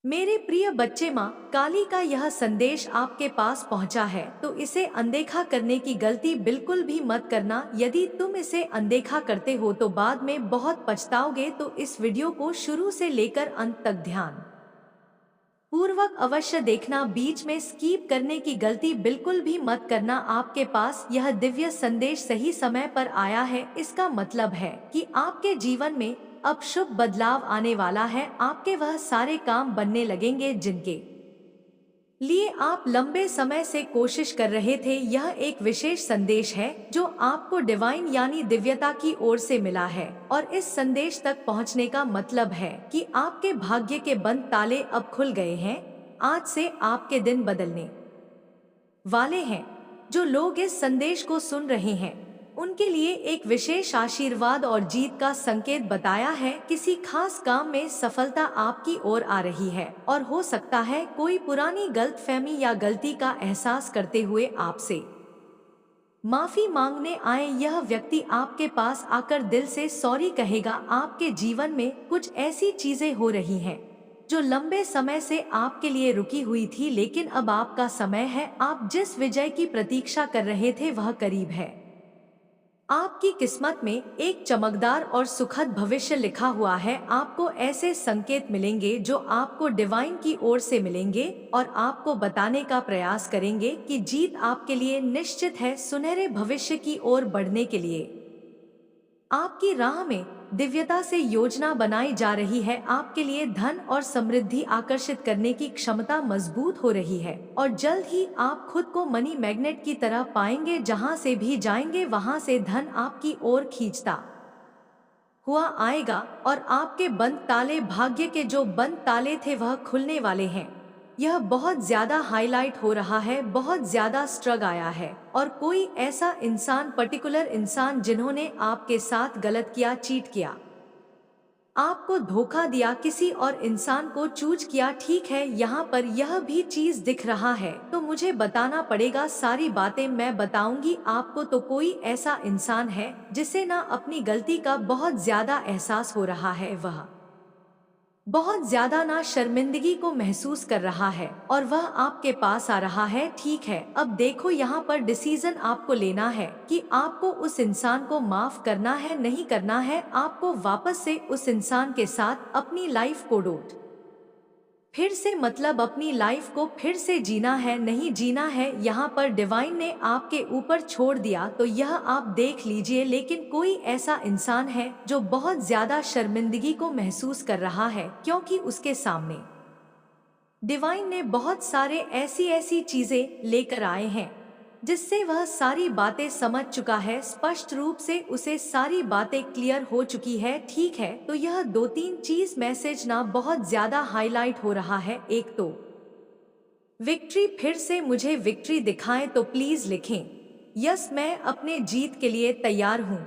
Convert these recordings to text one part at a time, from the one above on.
मेरे प्रिय बच्चे, माँ काली का यह संदेश आपके पास पहुँचा है तो इसे अनदेखा करने की गलती बिल्कुल भी मत करना। यदि तुम इसे अनदेखा करते हो तो बाद में बहुत पछताओगे। तो इस वीडियो को शुरू से लेकर अंत तक ध्यान पूर्वक अवश्य देखना। बीच में स्कीप करने की गलती बिल्कुल भी मत करना। आपके पास यह दिव्य संदेश सही समय पर आया है। इसका मतलब है कि आपके जीवन में अब शुभ बदलाव आने वाला है। आपके वह सारे काम बनने लगेंगे जिनके लिए आप लंबे समय से कोशिश कर रहे थे। यह एक विशेष संदेश है जो आपको डिवाइन यानी दिव्यता की ओर से मिला है, और इस संदेश तक पहुंचने का मतलब है कि आपके भाग्य के बंद ताले अब खुल गए हैं। आज से आपके दिन बदलने वाले हैं। जो लोग इस संदेश को सुन रहे हैं उनके लिए एक विशेष आशीर्वाद और जीत का संकेत बताया है। किसी खास काम में सफलता आपकी ओर आ रही है, और हो सकता है कोई पुरानी गलतफहमी या गलती का एहसास करते हुए आपसे माफी मांगने आए। यह व्यक्ति आपके पास आकर दिल से सॉरी कहेगा। आपके जीवन में कुछ ऐसी चीजें हो रही हैं जो लंबे समय से आपके लिए रुकी हुई थी, लेकिन अब आपका समय है। आप जिस विजय की प्रतीक्षा कर रहे थे वह करीब है। आपकी किस्मत में एक चमकदार और सुखद भविष्य लिखा हुआ है। आपको ऐसे संकेत मिलेंगे जो आपको डिवाइन की ओर से मिलेंगे और आपको बताने का प्रयास करेंगे कि जीत आपके लिए निश्चित है। सुनहरे भविष्य की ओर बढ़ने के लिए आपकी राह में दिव्यता से योजना बनाई जा रही है। आपके लिए धन और समृद्धि आकर्षित करने की क्षमता मजबूत हो रही है, और जल्द ही आप खुद को मनी मैग्नेट की तरह पाएंगे। जहां से भी जाएंगे वहां से धन आपकी ओर खींचता हुआ आएगा, और आपके बंद ताले, भाग्य के जो बंद ताले थे वह खुलने वाले हैं। यह बहुत ज्यादा हाईलाइट हो रहा है, बहुत ज्यादा स्ट्रग आया है, और कोई ऐसा इंसान, पर्टिकुलर इंसान जिन्होंने आपके साथ गलत किया, चीट किया, आपको धोखा दिया, किसी और इंसान को चूज किया। ठीक है, यहाँ पर यह भी चीज दिख रहा है तो मुझे बताना पड़ेगा। सारी बातें मैं बताऊंगी आपको। तो कोई ऐसा इंसान है जिसे ना अपनी गलती का बहुत ज्यादा एहसास हो रहा है, वह बहुत ज्यादा ना शर्मिंदगी को महसूस कर रहा है, और वह आपके पास आ रहा है। ठीक है, अब देखो यहाँ पर डिसीजन आपको लेना है कि आपको उस इंसान को माफ करना है, नहीं करना है। आपको वापस से उस इंसान के साथ अपनी लाइफ को फिर से, मतलब अपनी लाइफ को फिर से जीना है, नहीं जीना है। यहाँ पर डिवाइन ने आपके ऊपर छोड़ दिया तो यह आप देख लीजिए। लेकिन कोई ऐसा इंसान है जो बहुत ज्यादा शर्मिंदगी को महसूस कर रहा है, क्योंकि उसके सामने डिवाइन ने बहुत सारे ऐसी ऐसी चीजें लेकर आए हैं जिससे वह सारी बातें समझ चुका है। स्पष्ट रूप से उसे सारी बातें क्लियर हो चुकी है। ठीक है, तो यह दो तीन चीज मैसेज ना बहुत ज्यादा हाईलाइट हो रहा है। एक तो विक्ट्री, फिर से मुझे विक्ट्री दिखाएं तो प्लीज लिखें यस, मैं अपने जीत के लिए तैयार हूँ।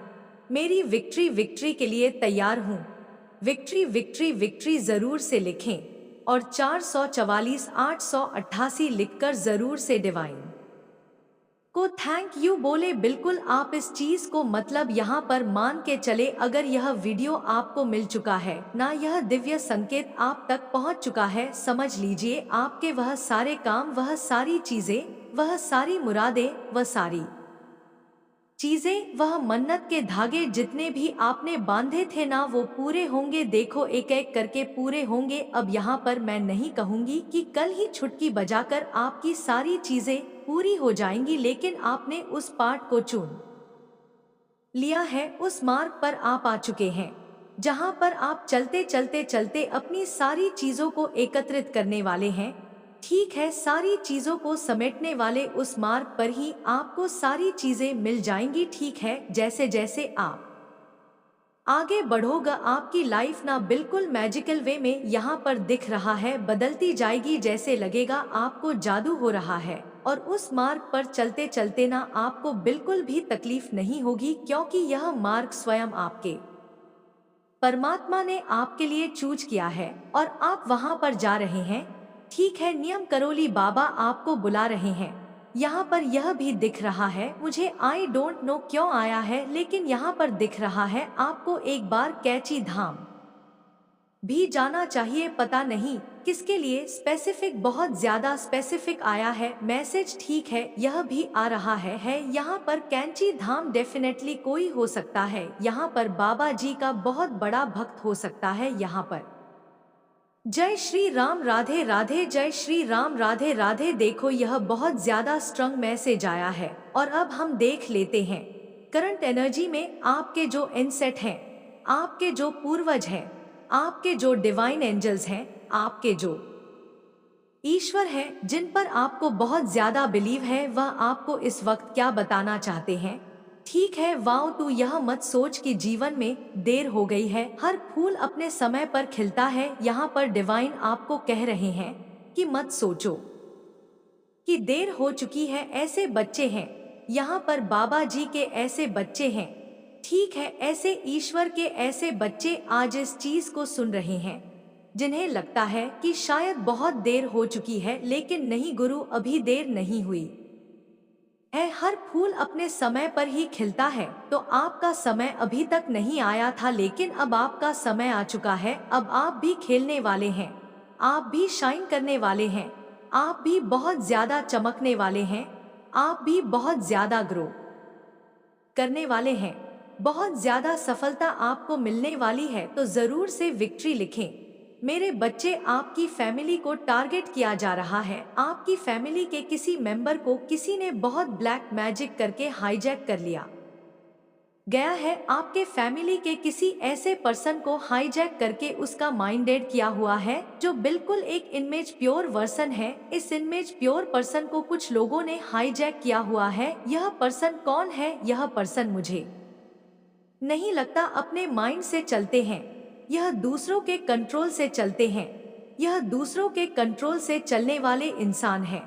मेरी विक्ट्री, विक्ट्री के लिए तैयार हूँ। विक्ट्री, विक्ट्री, विक्ट्री जरूर से लिखें, और 444 888 लिखकर जरूर से डिवाइन को थैंक यू बोले। बिल्कुल, आप इस चीज को मतलब यहाँ पर मान के चले। अगर यह वीडियो आपको मिल चुका है ना, यह दिव्य संकेत आप तक पहुँच चुका है, समझ लीजिए आपके वह सारे काम, वह सारी चीजें, वह सारी मुरादें, वह सारी चीजें, वह मन्नत के धागे जितने भी आपने बांधे थे ना, वो पूरे होंगे। देखो, एक एक करके पूरे होंगे। अब यहाँ पर मैं नहीं कहूंगी कि कल ही छुटकी बजाकर आपकी सारी चीजें पूरी हो जाएंगी, लेकिन आपने उस पाठ को चुन लिया है। उस मार्ग पर आप आ चुके हैं जहाँ पर आप चलते चलते चलते अपनी सारी चीजों को एकत्रित करने वाले हैं। ठीक है, सारी चीजों को समेटने वाले उस मार्ग पर ही आपको सारी चीजें मिल जाएंगी। ठीक है, जैसे जैसे आप आगे बढ़ोगा आपकी लाइफ ना बिल्कुल मैजिकल वे में यहाँ पर दिख रहा है बदलती जाएगी। जैसे लगेगा आपको जादू हो रहा है, और उस मार्ग पर चलते चलते ना आपको बिल्कुल भी तकलीफ नहीं होगी, क्योंकि यह मार्ग स्वयं आपके परमात्मा ने आपके लिए चूज किया है और आप वहां पर जा रहे हैं। ठीक है, नियम करोली बाबा आपको बुला रहे हैं। यहाँ पर यह भी दिख रहा है, मुझे आई डोंट नो क्यों आया है, लेकिन यहाँ पर दिख रहा है आपको एक बार कैची धाम भी जाना चाहिए। पता नहीं किसके लिए स्पेसिफिक, बहुत ज्यादा स्पेसिफिक आया है मैसेज। ठीक है, यह भी आ रहा है यहाँ पर कैंची धाम डेफिनेटली कोई हो सकता है, यहाँ पर बाबा जी का बहुत बड़ा भक्त हो सकता है। यहाँ पर जय श्री राम, राधे राधे, जय श्री राम, राधे राधे। देखो यह बहुत ज्यादा स्ट्रॉन्ग मैसेज आया है और अब हम देख लेते हैं करंट एनर्जी में आपके जो इनसेट हैं, आपके जो पूर्वज हैं, आपके जो डिवाइन एंजल्स हैं, आपके जो ईश्वर हैं, जिन पर आपको बहुत ज्यादा बिलीव है, वह आपको इस वक्त क्या बताना चाहते हैं। ठीक है, वाओ, तू यह मत सोच कि जीवन में देर हो गई है, हर फूल अपने समय पर खिलता है। यहाँ पर डिवाइन आपको कह रहे हैं कि मत सोचो कि देर हो चुकी है। ऐसे बच्चे हैं, यहाँ पर बाबा जी के ऐसे बच्चे हैं, ठीक है, ऐसे ईश्वर के ऐसे बच्चे आज इस चीज को सुन रहे हैं, जिन्हें लगता है कि शायद बहुत देर हो चुकी है, लेकिन नहीं गुरु, अभी देर नहीं हुई है। हर फूल अपने समय पर ही खिलता है, तो आपका समय अभी तक नहीं आया था, लेकिन अब आपका समय आ चुका है। अब आप भी खेलने वाले हैं, आप भी शाइन करने वाले हैं, आप भी बहुत ज्यादा चमकने वाले हैं, आप भी बहुत ज्यादा ग्रो करने वाले हैं, बहुत ज्यादा सफलता आपको मिलने वाली है। तो जरूर से विक्ट्री लिखें मेरे बच्चे। आपकी फैमिली को टारगेट किया जा रहा है, आपकी फैमिली के किसी मेंबर को किसी ने बहुत ब्लैक मैजिक करके हाईजैक कर लिया गया है। आपके फैमिली के किसी ऐसे पर्सन को हाईजैक करके उसका माइंडेड किया हुआ है, जो बिल्कुल एक इमेज प्योर वर्सन है। इस इमेज प्योर पर्सन को कुछ लोगों ने हाईजैक किया हुआ है। यह पर्सन कौन है? यह पर्सन मुझे नहीं लगता अपने माइंड से चलते हैं, यह दूसरों के कंट्रोल से चलते हैं, यह दूसरों के कंट्रोल से चलने वाले इंसान हैं।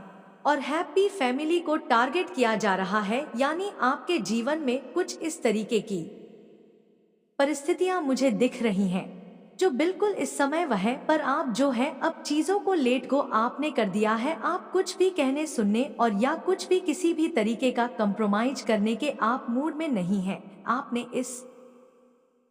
और हैप्पी फैमिली को टारगेट किया जा रहा है, यानी आपके जीवन में कुछ इस तरीके की परिस्थितियां मुझे दिख रही हैं, जो बिल्कुल इस समय वह है। पर आप जो है, अब चीजों को लेट गो आपने कर दिया है। आप कुछ भी कहने सुनने और या कुछ भी किसी भी तरीके का कंप्रोमाइज करने के आप मूड में नहीं है। आपने इस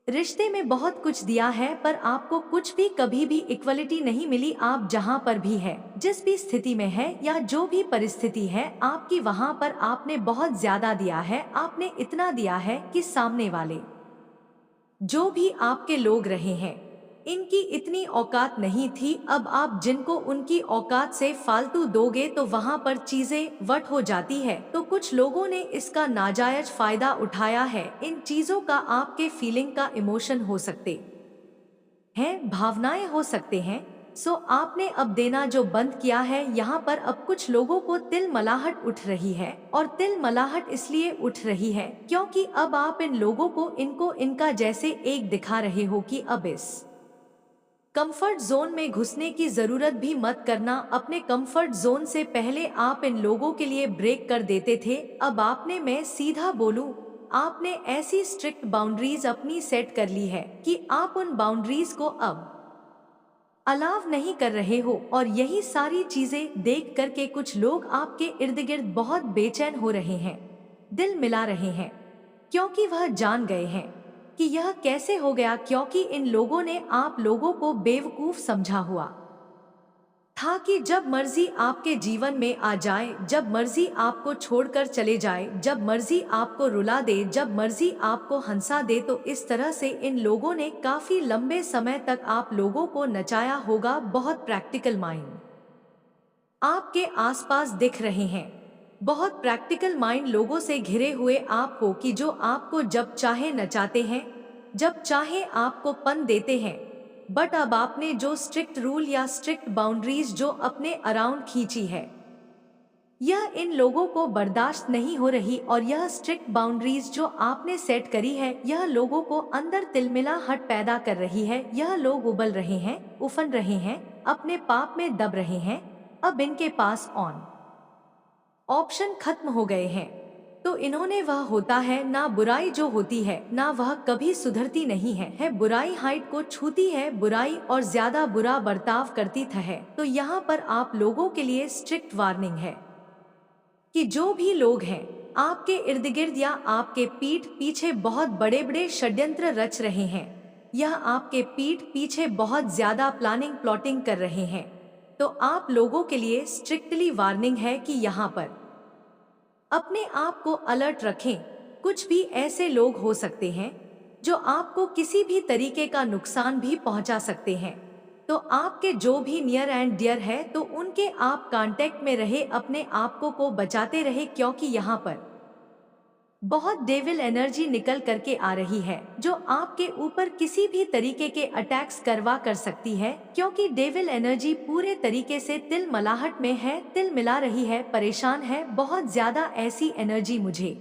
रिश्ते में बहुत कुछ दिया है, पर आपको कुछ भी कभी भी इक्वलिटी नहीं मिली। आप जहां पर भी है, जिस भी स्थिति में है या जो भी परिस्थिति है आपकी, वहां पर आपने बहुत ज्यादा दिया है। आपने इतना दिया है कि सामने वाले जो भी आपके लोग रहे हैं, इनकी इतनी औकात नहीं थी। अब आप जिनको उनकी औकात से फालतू दोगे तो वहां पर चीजें वट हो जाती है। तो कुछ लोगों ने इसका नाजायज फायदा उठाया है। इन चीजों का आपके फीलिंग का इमोशन हो सकते हैं, भावनाएं हो सकते हैं। सो आपने अब देना जो बंद किया है। यहाँ पर अब कुछ लोगों को तिलमलाहट उठ रही है, और तिलमलाहट इसलिए उठ रही है क्योंकि अब आप इन लोगों को इनको इनका जैसे एक दिखा रहे हो कि अब इस कंफर्ट जोन में घुसने की जरूरत भी मत करना। अपने कंफर्ट जोन से पहले आप इन लोगों के लिए ब्रेक कर देते थे। अब आपने, मैं सीधा बोलूं, आपने ऐसी स्ट्रिक्ट बाउंड्रीज अपनी सेट कर ली है कि आप उन बाउंड्रीज को अब अलाव नहीं कर रहे हो। और यही सारी चीजें देख करके कुछ लोग आपके इर्द गिर्द बहुत बेचैन हो रहे हैं, दिल मिला रहे हैं, क्योंकि वह जान गए हैं कि यह कैसे हो गया। क्योंकि इन लोगों ने आप लोगों को बेवकूफ समझा हुआ था कि जब मर्जी आपके जीवन में आ जाए, जब मर्जी आपको छोड़कर चले जाए, जब मर्जी आपको रुला दे, जब मर्जी आपको हंसा दे। तो इस तरह से इन लोगों ने काफी लंबे समय तक आप लोगों को नचाया होगा। बहुत प्रैक्टिकल माइंड आपके आसपास दिख रहे हैं, बहुत प्रैक्टिकल माइंड लोगों से घिरे हुए आप हो कि जो आपको जब चाहे नचाते हैं, जब चाहे आपको पन देते हैं। बट अब आपने जो स्ट्रिक्ट रूल या स्ट्रिक्ट बाउंड्रीज जो अपने अराउंड खींची है, यह इन लोगों को बर्दाश्त नहीं हो रही। और यह स्ट्रिक्ट बाउंड्रीज जो आपने सेट करी है, यह लोगों को अंदर तिलमिलाहट पैदा कर रही है। यह लोग उबल रहे हैं, उफन रहे हैं, अपने पाप में दब रहे हैं। अब इनके पास ऑप्शन खत्म हो गए हैं। तो इन्होंने, वह होता है ना, बुराई जो होती है ना, वह कभी सुधरती नहीं है। बुराई हाइट को छूती है, बुराई और ज्यादा बुरा बर्ताव करती है। तो यहाँ पर आप लोगों के लिए स्ट्रिक्ट वार्निंग है कि जो भी लोग हैं आपके इर्द गिर्द या आपके पीठ पीछे बहुत बड़े बड़े षड्यंत्र रच रहे हैं, यह आपके पीठ पीछे बहुत ज्यादा प्लानिंग प्लॉटिंग कर रहे हैं, तो आप लोगों के लिए स्ट्रिक्टली वार्निंग है कि यहाँ पर अपने आप को अलर्ट रखें। कुछ भी ऐसे लोग हो सकते हैं जो आपको किसी भी तरीके का नुकसान भी पहुंचा सकते हैं। तो आपके जो भी नियर एंड डियर है तो उनके आप कांटेक्ट में रहे, अपने आप को बचाते रहे, क्योंकि यहाँ पर बहुत डेविल एनर्जी निकल करके आ रही है जो आपके ऊपर किसी भी तरीके के अटैक्स करवा कर सकती है, क्योंकि डेविल एनर्जी पूरे तरीके से तिलमिलाहट में है, तिल मिला रही है, परेशान है, बहुत ज्यादा ऐसी एनर्जी मुझे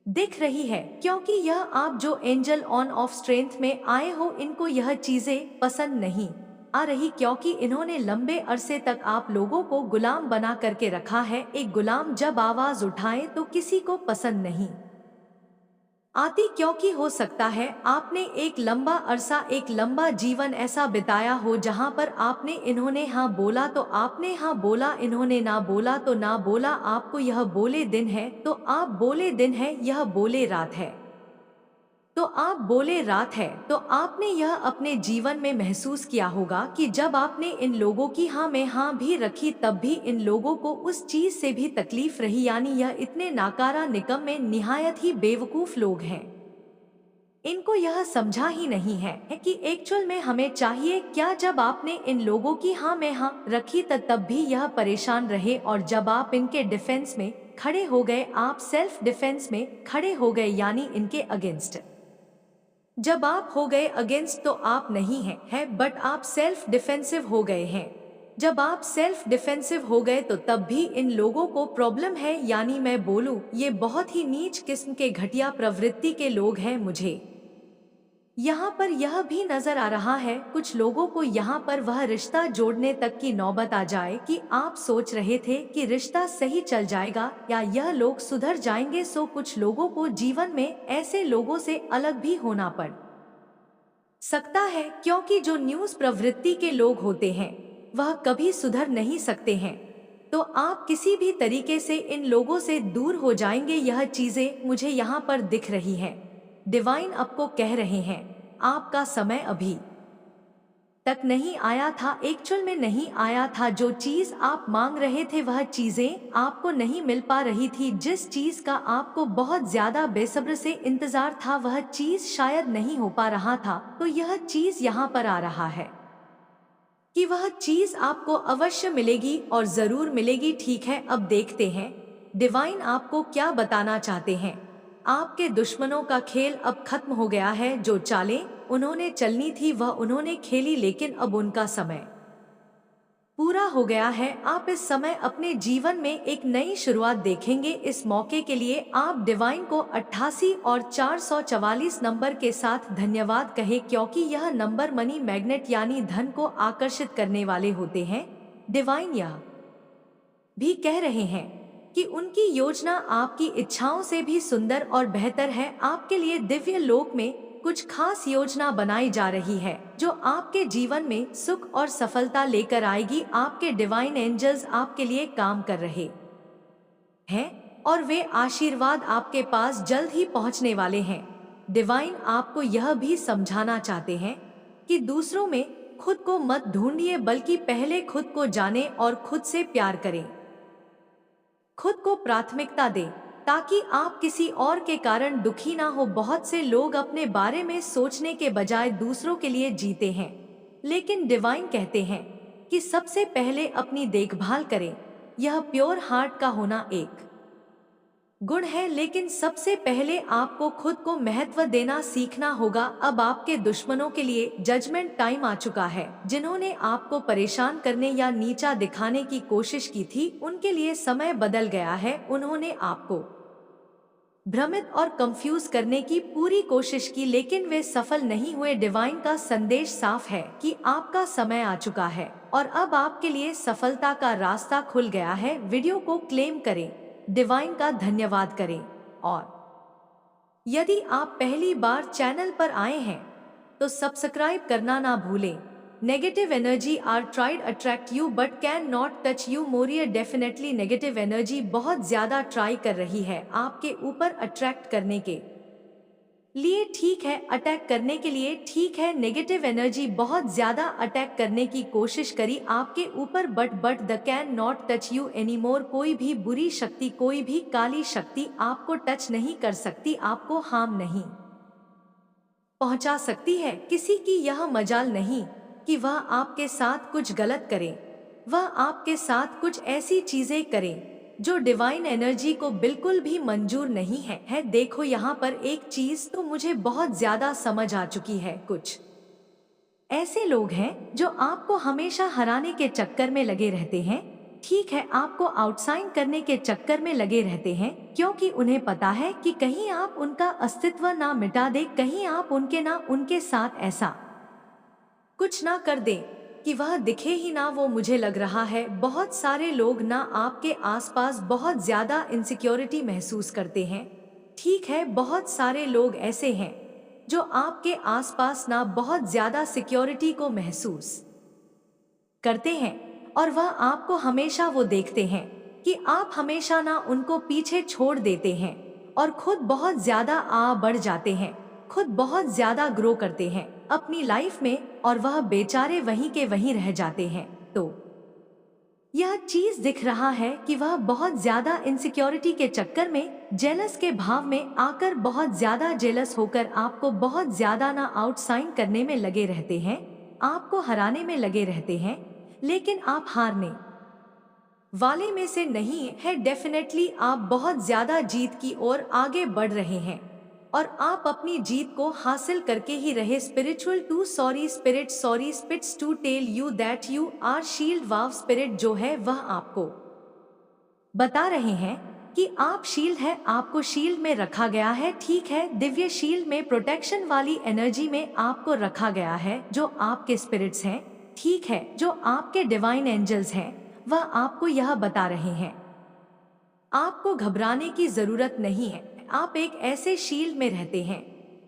दिख रही है। क्योंकि यह आप जो एंजल ऑन ऑफ स्ट्रेंथ में आए हो, इनको यह चीजें पसंद नहीं आ रही, क्योंकि इन्होंने लंबे अरसे तक आप लोगों को गुलाम बना करके रखा है। एक गुलाम जब आवाज उठाए तो किसी को पसंद नहीं आती, क्योंकि हो सकता है आपने एक लंबा अरसा, एक लंबा जीवन ऐसा बिताया हो जहां पर आपने, इन्होंने हाँ बोला तो आपने हाँ बोला, इन्होंने ना बोला तो ना बोला। आपको यह बोले दिन है तो आप बोले दिन है, यह बोले रात है तो आप बोले रात है। तो आपने यह अपने जीवन में महसूस किया होगा कि जब आपने इन लोगों की हाँ में हाँ भी रखी तब भी इन लोगों को उस चीज से भी तकलीफ रही, यानी यह इतने नाकारा, निकम्मे, निहायत ही बेवकूफ लोग हैं। इनको यह समझा ही नहीं है कि एक्चुअल में हमें चाहिए क्या। जब आपने इन लोगों की हाँ में हाँ रखी तब भी यह परेशान रहे, और जब आप इनके डिफेंस में खड़े हो गए, आप सेल्फ डिफेंस में खड़े हो गए, यानी इनके अगेंस्ट जब आप हो गए अगेंस्ट, तो आप नहीं है बट आप सेल्फ डिफेंसिव हो गए हैं। जब आप सेल्फ डिफेंसिव हो गए तो तब भी इन लोगों को प्रॉब्लम है, यानी मैं बोलूं ये बहुत ही नीच किस्म के, घटिया प्रवृत्ति के लोग हैं। मुझे यहाँ पर यह भी नजर आ रहा है कुछ लोगों को यहाँ पर वह रिश्ता जोड़ने तक की नौबत आ जाए कि आप सोच रहे थे कि रिश्ता सही चल जाएगा या यह लोग सुधर जाएंगे। सो कुछ लोगों को जीवन में ऐसे लोगों से अलग भी होना पड़ सकता है, क्योंकि जो न्यूज़ प्रवृत्ति के लोग होते हैं वह कभी सुधर नहीं सकते हैं। तो आप किसी भी तरीके से इन लोगों से दूर हो जाएंगे, यह चीजें मुझे यहाँ पर दिख रही हैं। डिवाइन आपको कह रहे हैं आपका समय अभी तक नहीं आया था, एक्चुअल में नहीं आया था। जो चीज आप मांग रहे थे वह चीजें आपको नहीं मिल पा रही थी, जिस चीज का आपको बहुत ज्यादा बेसब्र से इंतजार था वह चीज शायद नहीं हो पा रहा था। तो यह चीज यहाँ पर आ रहा है कि वह चीज आपको अवश्य मिलेगी और जरूर मिलेगी। ठीक है, अब देखते हैं डिवाइन आपको क्या बताना चाहते हैं। आपके दुश्मनों का खेल अब खत्म हो गया है। जो चालें उन्होंने चलनी थी वह उन्होंने खेली, लेकिन अब उनका समय पूरा हो गया है। आप इस समय अपने जीवन में एक नई शुरुआत देखेंगे। इस मौके के लिए आप डिवाइन को 88 और 444 नंबर के साथ धन्यवाद कहे, क्योंकि यह नंबर मनी मैग्नेट यानी धन को आकर्षित करने वाले होते हैं। डिवाइन यह भी कह रहे हैं कि उनकी योजना आपकी इच्छाओं से भी सुंदर और बेहतर है। आपके लिए दिव्य लोक में कुछ खास योजना बनाई जा रही है जो आपके जीवन में सुख और सफलता लेकर आएगी। आपके डिवाइन एंजल्स आपके लिए काम कर रहे हैं और वे आशीर्वाद आपके पास जल्द ही पहुंचने वाले हैं। डिवाइन आपको यह भी समझाना चाहते हैं कि दूसरों में खुद को मत ढूंढिए, बल्कि पहले खुद को जाने और खुद से प्यार करें। खुद को प्राथमिकता दें ताकि आप किसी और के कारण दुखी ना हो। बहुत से लोग अपने बारे में सोचने के बजाय दूसरों के लिए जीते हैं, लेकिन डिवाइन कहते हैं कि सबसे पहले अपनी देखभाल करें। यह प्योर हार्ट का होना एक गुण है, लेकिन सबसे पहले आपको खुद को महत्व देना सीखना होगा। अब आपके दुश्मनों के लिए जजमेंट टाइम आ चुका है। जिन्होंने आपको परेशान करने या नीचा दिखाने की कोशिश की थी उनके लिए समय बदल गया है। उन्होंने आपको भ्रमित और कंफ्यूज करने की पूरी कोशिश की, लेकिन वे सफल नहीं हुए। डिवाइन का संदेश साफ है कि आपका समय आ चुका है और अब आपके लिए सफलता का रास्ता खुल गया है। वीडियो को क्लेम करें, डिवाइन का धन्यवाद करें, और यदि आप पहली बार चैनल पर आए हैं तो सब्सक्राइब करना ना भूलें। Negative energy are tried attract you but can not touch you मोरियर। डेफिनेटली नेगेटिव एनर्जी बहुत ज्यादा ट्राई कर रही है आपके ऊपर अट्रैक्ट करने के लिए ठीक है, अटैक करने के लिए ठीक है। नेगेटिव एनर्जी बहुत ज्यादा अटैक करने की कोशिश करी आपके ऊपर, but the can not touch you anymore. कोई भी बुरी शक्ति, कोई भी काली शक्ति आपको टच नहीं कर सकती, आपको हार्म नहीं पहुंचा सकती है। किसी की यह मजाल नहीं कि वह आपके साथ कुछ गलत करे, वह आपके साथ कुछ ऐसी चीजें करे जो डिवाइन एनर्जी को बिल्कुल भी मंजूर नहीं है। देखो यहाँ पर एक चीज तो मुझे बहुत ज्यादा समझ आ चुकी है। कुछ ऐसे लोग हैं जो आपको हमेशा हराने के चक्कर में लगे रहते हैं, ठीक है, आपको आउटसाइन करने के चक्कर में लगे रहते हैं, क्योंकि उन्हें पता है कि कहीं आप उनका अस्तित्व ना मिटा दे, कहीं आप उनके साथ ऐसा कुछ ना कर दे कि वह दिखे ही ना। वो मुझे लग रहा है बहुत सारे लोग ना आपके आसपास बहुत ज्यादा इनसिक्योरिटी महसूस करते हैं, ठीक है, बहुत सारे लोग ऐसे हैं जो आपके आसपास ना बहुत ज्यादा सिक्योरिटी को महसूस करते हैं, और वह आपको हमेशा वो देखते हैं कि आप हमेशा ना उनको पीछे छोड़ देते हैं और खुद बहुत ज्यादा बढ़ जाते हैं, खुद बहुत ज्यादा ग्रो करते हैं अपनी लाइफ में, और वह बेचारे वहीं के वहीं रह जाते हैं। तो यह चीज दिख रहा है कि वह बहुत ज्यादा इनसिक्योरिटी के चक्कर में, जेलस के भाव में आकर, बहुत ज्यादा जेलस होकर आपको बहुत ज्यादा ना आउटसाइन करने में लगे रहते हैं, आपको हराने में लगे रहते हैं, लेकिन आप हारने वाले में से नहीं है। डेफिनेटली आप बहुत ज्यादा जीत की ओर आगे बढ़ रहे हैं और आप अपनी जीत को हासिल करके ही रहे। Spiritual to sorry spirit, sorry spirits to tell you that you are shield. Wow, spirit जो है वह आपको बता रहे हैं कि आप शील्ड है, आपको शील्ड में रखा गया है, ठीक है, दिव्य शील्ड में, प्रोटेक्शन वाली एनर्जी में आपको रखा गया है। जो आपके स्पिरिट्स हैं, ठीक है, जो आपके डिवाइन एंजल्स हैं, वह आपको यह बता रहे हैं आपको घबराने की जरूरत नहीं है। आप एक ऐसे शील्ड में रहते हैं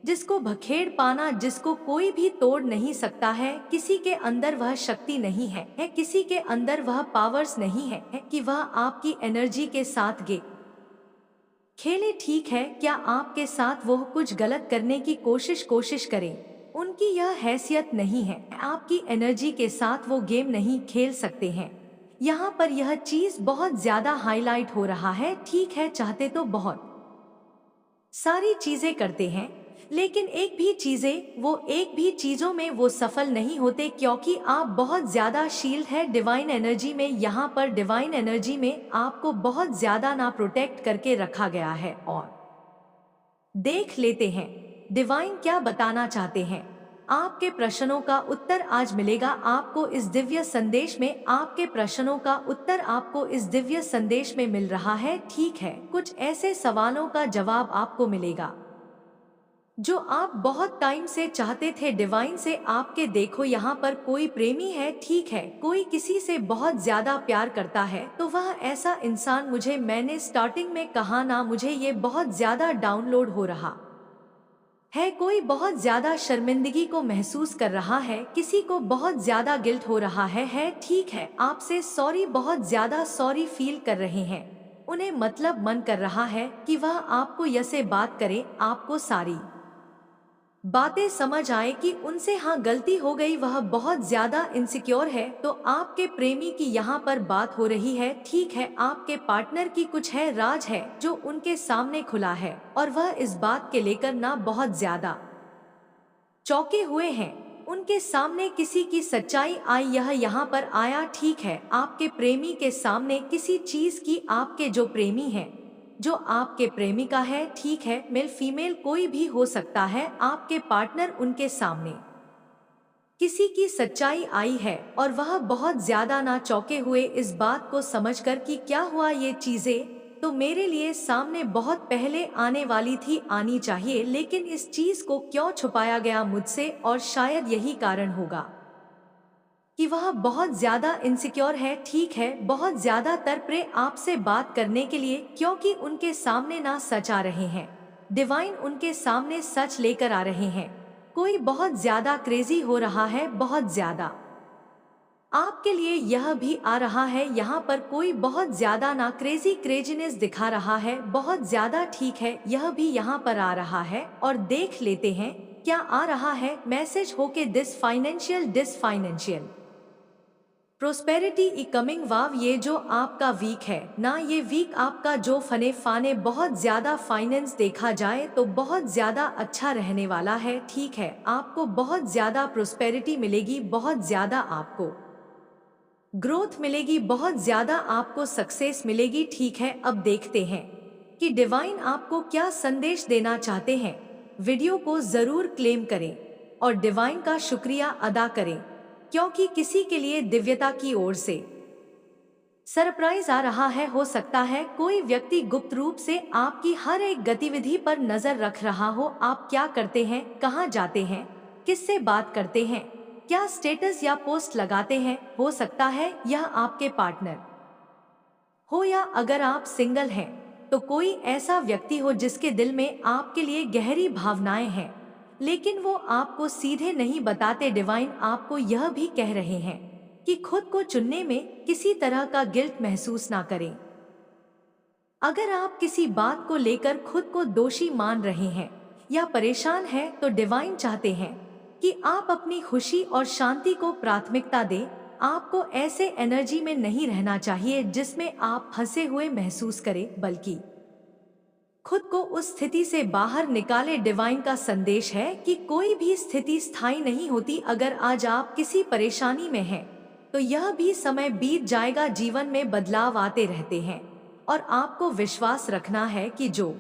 जिसको भखेड़ पाना, जिसको कोई भी तोड़ नहीं सकता है। किसी के अंदर वह शक्ति नहीं है, किसी के अंदर वह पावर्स नहीं है कि वह आपकी एनर्जी के साथ खेले, ठीक है। क्या आपके साथ वो कुछ गलत करने की कोशिश करें, उनकी यह हैसियत नहीं है, आपकी एनर्जी के साथ वो गेम नहीं खेल सकते हैं। यहाँ पर यह चीज बहुत ज्यादा हाईलाइट हो रहा है, ठीक है, चाहते तो बहुत सारी चीजें करते हैं, लेकिन एक भी चीजों में वो सफल नहीं होते, क्योंकि आप बहुत ज्यादा शील्ड है डिवाइन एनर्जी में। यहाँ पर डिवाइन एनर्जी में आपको बहुत ज्यादा ना प्रोटेक्ट करके रखा गया है। और देख लेते हैं डिवाइन क्या बताना चाहते हैं। आपके प्रश्नों का उत्तर आज मिलेगा आपको इस दिव्य संदेश में, आपके प्रश्नों का उत्तर आपको इस दिव्य संदेश में मिल रहा है, ठीक है। कुछ ऐसे सवालों का जवाब आपको मिलेगा जो आप बहुत टाइम से चाहते थे डिवाइन से आपके। देखो यहाँ पर कोई प्रेमी है, ठीक है, कोई किसी से बहुत ज्यादा प्यार करता है, तो वह ऐसा इंसान, मैंने स्टार्टिंग में कहा ना, मुझे ये बहुत ज्यादा डाउनलोड हो रहा है। कोई बहुत ज्यादा शर्मिंदगी को महसूस कर रहा है, किसी को बहुत ज्यादा गिल्ट हो रहा है, ठीक है, आपसे सॉरी, बहुत ज्यादा सॉरी फील कर रहे हैं। उन्हें मतलब मन कर रहा है कि वह आपको यसे बात करे, आपको सारी बातें समझ आए कि उनसे हाँ गलती हो गई, वह बहुत ज्यादा इनसिक्योर है। तो आपके प्रेमी की यहाँ पर बात हो रही है, ठीक है, आपके पार्टनर की कुछ है राज है जो उनके सामने खुला है, और वह इस बात के लेकर ना बहुत ज्यादा चौंके हुए हैं। उनके सामने किसी की सच्चाई आई, यह यहाँ पर आया, ठीक है, आपके प्रेमी के सामने किसी चीज की, आपके जो प्रेमी है, जो आपके प्रेमिका है, ठीक है, मेल फीमेल कोई भी हो सकता है, आपके पार्टनर, उनके सामने किसी की सच्चाई आई है, और वह बहुत ज्यादा ना चौंके हुए इस बात को समझकर कि क्या हुआ, ये चीजें तो मेरे लिए सामने बहुत पहले आने वाली थी, आनी चाहिए, लेकिन इस चीज को क्यों छुपाया गया मुझसे, और शायद यही कारण होगा कि वह बहुत ज्यादा इनसिक्योर है, ठीक है, बहुत ज्यादा तड़पे आपसे बात करने के लिए, क्योंकि उनके सामने ना सच आ रहे हैं, डिवाइन उनके सामने सच लेकर आ रहे हैं। कोई बहुत ज्यादा क्रेजी हो रहा है, बहुत ज्यादा आपके लिए यह भी आ रहा है, यहाँ पर कोई बहुत ज्यादा ना क्रेजीनेस दिखा रहा है, बहुत ज्यादा ठीक है, यह भी यहाँ पर आ रहा है। और देख लेते हैं क्या आ रहा है मैसेज होके this financial prosperity is coming. Wow, ये जो आपका वीक है ना, ये वीक आपका जो फने फाने बहुत ज्यादा फाइनेंस देखा जाए तो बहुत ज्यादा अच्छा रहने वाला है। ठीक है, आपको बहुत ज्यादा प्रोस्पेरिटी मिलेगी, बहुत ज्यादा आपको ग्रोथ मिलेगी, बहुत ज्यादा आपको सक्सेस मिलेगी। ठीक है, अब देखते हैं कि डिवाइन आपको क्या संदेश देना चाहते हैं। वीडियो को जरूर क्लेम करें और डिवाइन का शुक्रिया अदा करें, क्योंकि किसी के लिए दिव्यता की ओर से सरप्राइज आ रहा है। हो सकता है कोई व्यक्ति गुप्त रूप से आपकी हर एक गतिविधि पर नजर रख रहा हो। आप क्या करते हैं, कहाँ जाते हैं, किससे बात करते हैं, क्या स्टेटस या पोस्ट लगाते हैं। हो सकता है यह आपके पार्टनर हो, या अगर आप सिंगल हैं तो कोई ऐसा व्यक्ति हो जिसके दिल में आपके लिए गहरी भावनाएं हैं, लेकिन वो आपको सीधे नहीं बताते। डिवाइन आपको यह भी कह रहे हैं कि खुद को चुनने में किसी तरह का गिल्ट महसूस ना करें। अगर आप किसी बात को लेकर खुद को दोषी मान रहे हैं या परेशान हैं, तो डिवाइन चाहते हैं कि आप अपनी खुशी और शांति को प्राथमिकता दें। आपको ऐसे एनर्जी में नहीं रहना चाहिए जिसमें आप फंसे हुए महसूस करें, बल्कि खुद को उस स्थिति से बाहर निकाले। डिवाइन का संदेश है कि कोई भी स्थिति स्थायी नहीं होती। अगर आज आप किसी परेशानी में हैं, तो यह भी समय बीत जाएगा। जीवन में बदलाव आते रहते हैं और आपको विश्वास रखना है कि जो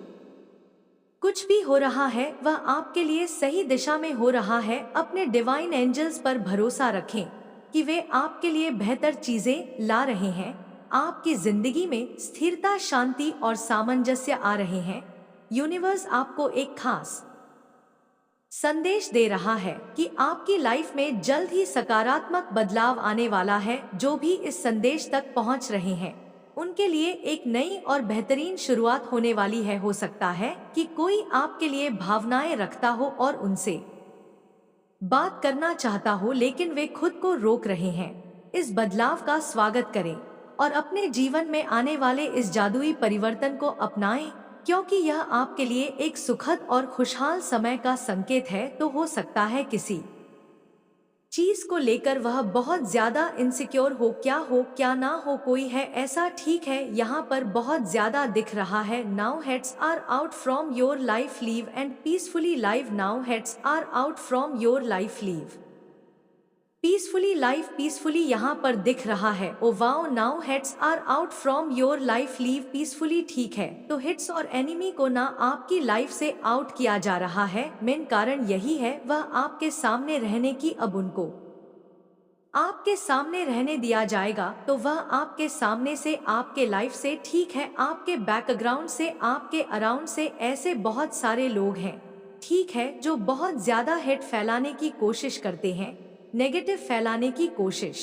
कुछ भी हो रहा है वह आपके लिए सही दिशा में हो रहा है। अपने डिवाइन एंजल्स पर भरोसा रखें कि वे आपके लिए बेहतर चीजें ला रहे हैं। आपकी जिंदगी में स्थिरता, शांति और सामंजस्य आ रहे हैं। यूनिवर्स आपको एक खास संदेश दे रहा है कि आपकी लाइफ में जल्द ही सकारात्मक बदलाव आने वाला है। जो भी इस संदेश तक पहुंच रहे हैं, उनके लिए एक नई और बेहतरीन शुरुआत होने वाली है। हो सकता है कि कोई आपके लिए भावनाएं रखता हो और उनसे बात करना चाहता हो, लेकिन वे खुद को रोक रहे हैं। इस बदलाव का स्वागत करें और अपने जीवन में आने वाले इस जादुई परिवर्तन को अपनाएं, क्योंकि यह आपके लिए एक सुखद और खुशहाल समय का संकेत है। तो हो सकता है किसी चीज को लेकर वह बहुत ज्यादा इनसिक्योर हो, क्या ना हो, कोई है ऐसा। ठीक है, यहाँ पर बहुत ज्यादा दिख रहा है। Now heads are out from your life, leave and peacefully live. Now heads are out from your life, leave peacefully life, peacefully यहाँ पर दिख रहा है। Oh wow, now heads are out from your life, leave peacefully. ठीक है, तो hits और enemy को ना आपकी लाइफ से आउट किया जा रहा है। मेन कारण यही है, वह आपके सामने रहने की अब उनको आपके सामने रहने दिया जाएगा, तो वह आपके सामने से, आपके लाइफ से, ठीक है, आपके बैकग्राउंड से, आपके अराउंड से ऐसे बहुत सारे लोग हैं, ठीक है, जो बहुत ज्यादा हेट फैलाने की कोशिश करते हैं, नेगेटिव फैलाने की कोशिश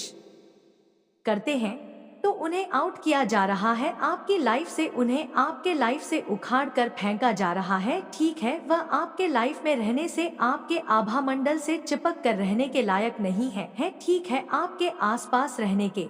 करते हैं, तो उन्हें आउट किया जा रहा है आपकी लाइफ से। उन्हें आपके लाइफ से उखाड़ कर फेंका जा रहा है। ठीक है, वह आपके लाइफ में रहने से, आपके आभा मंडल से चिपक कर रहने के लायक नहीं है। ठीक है, आपके आसपास रहने के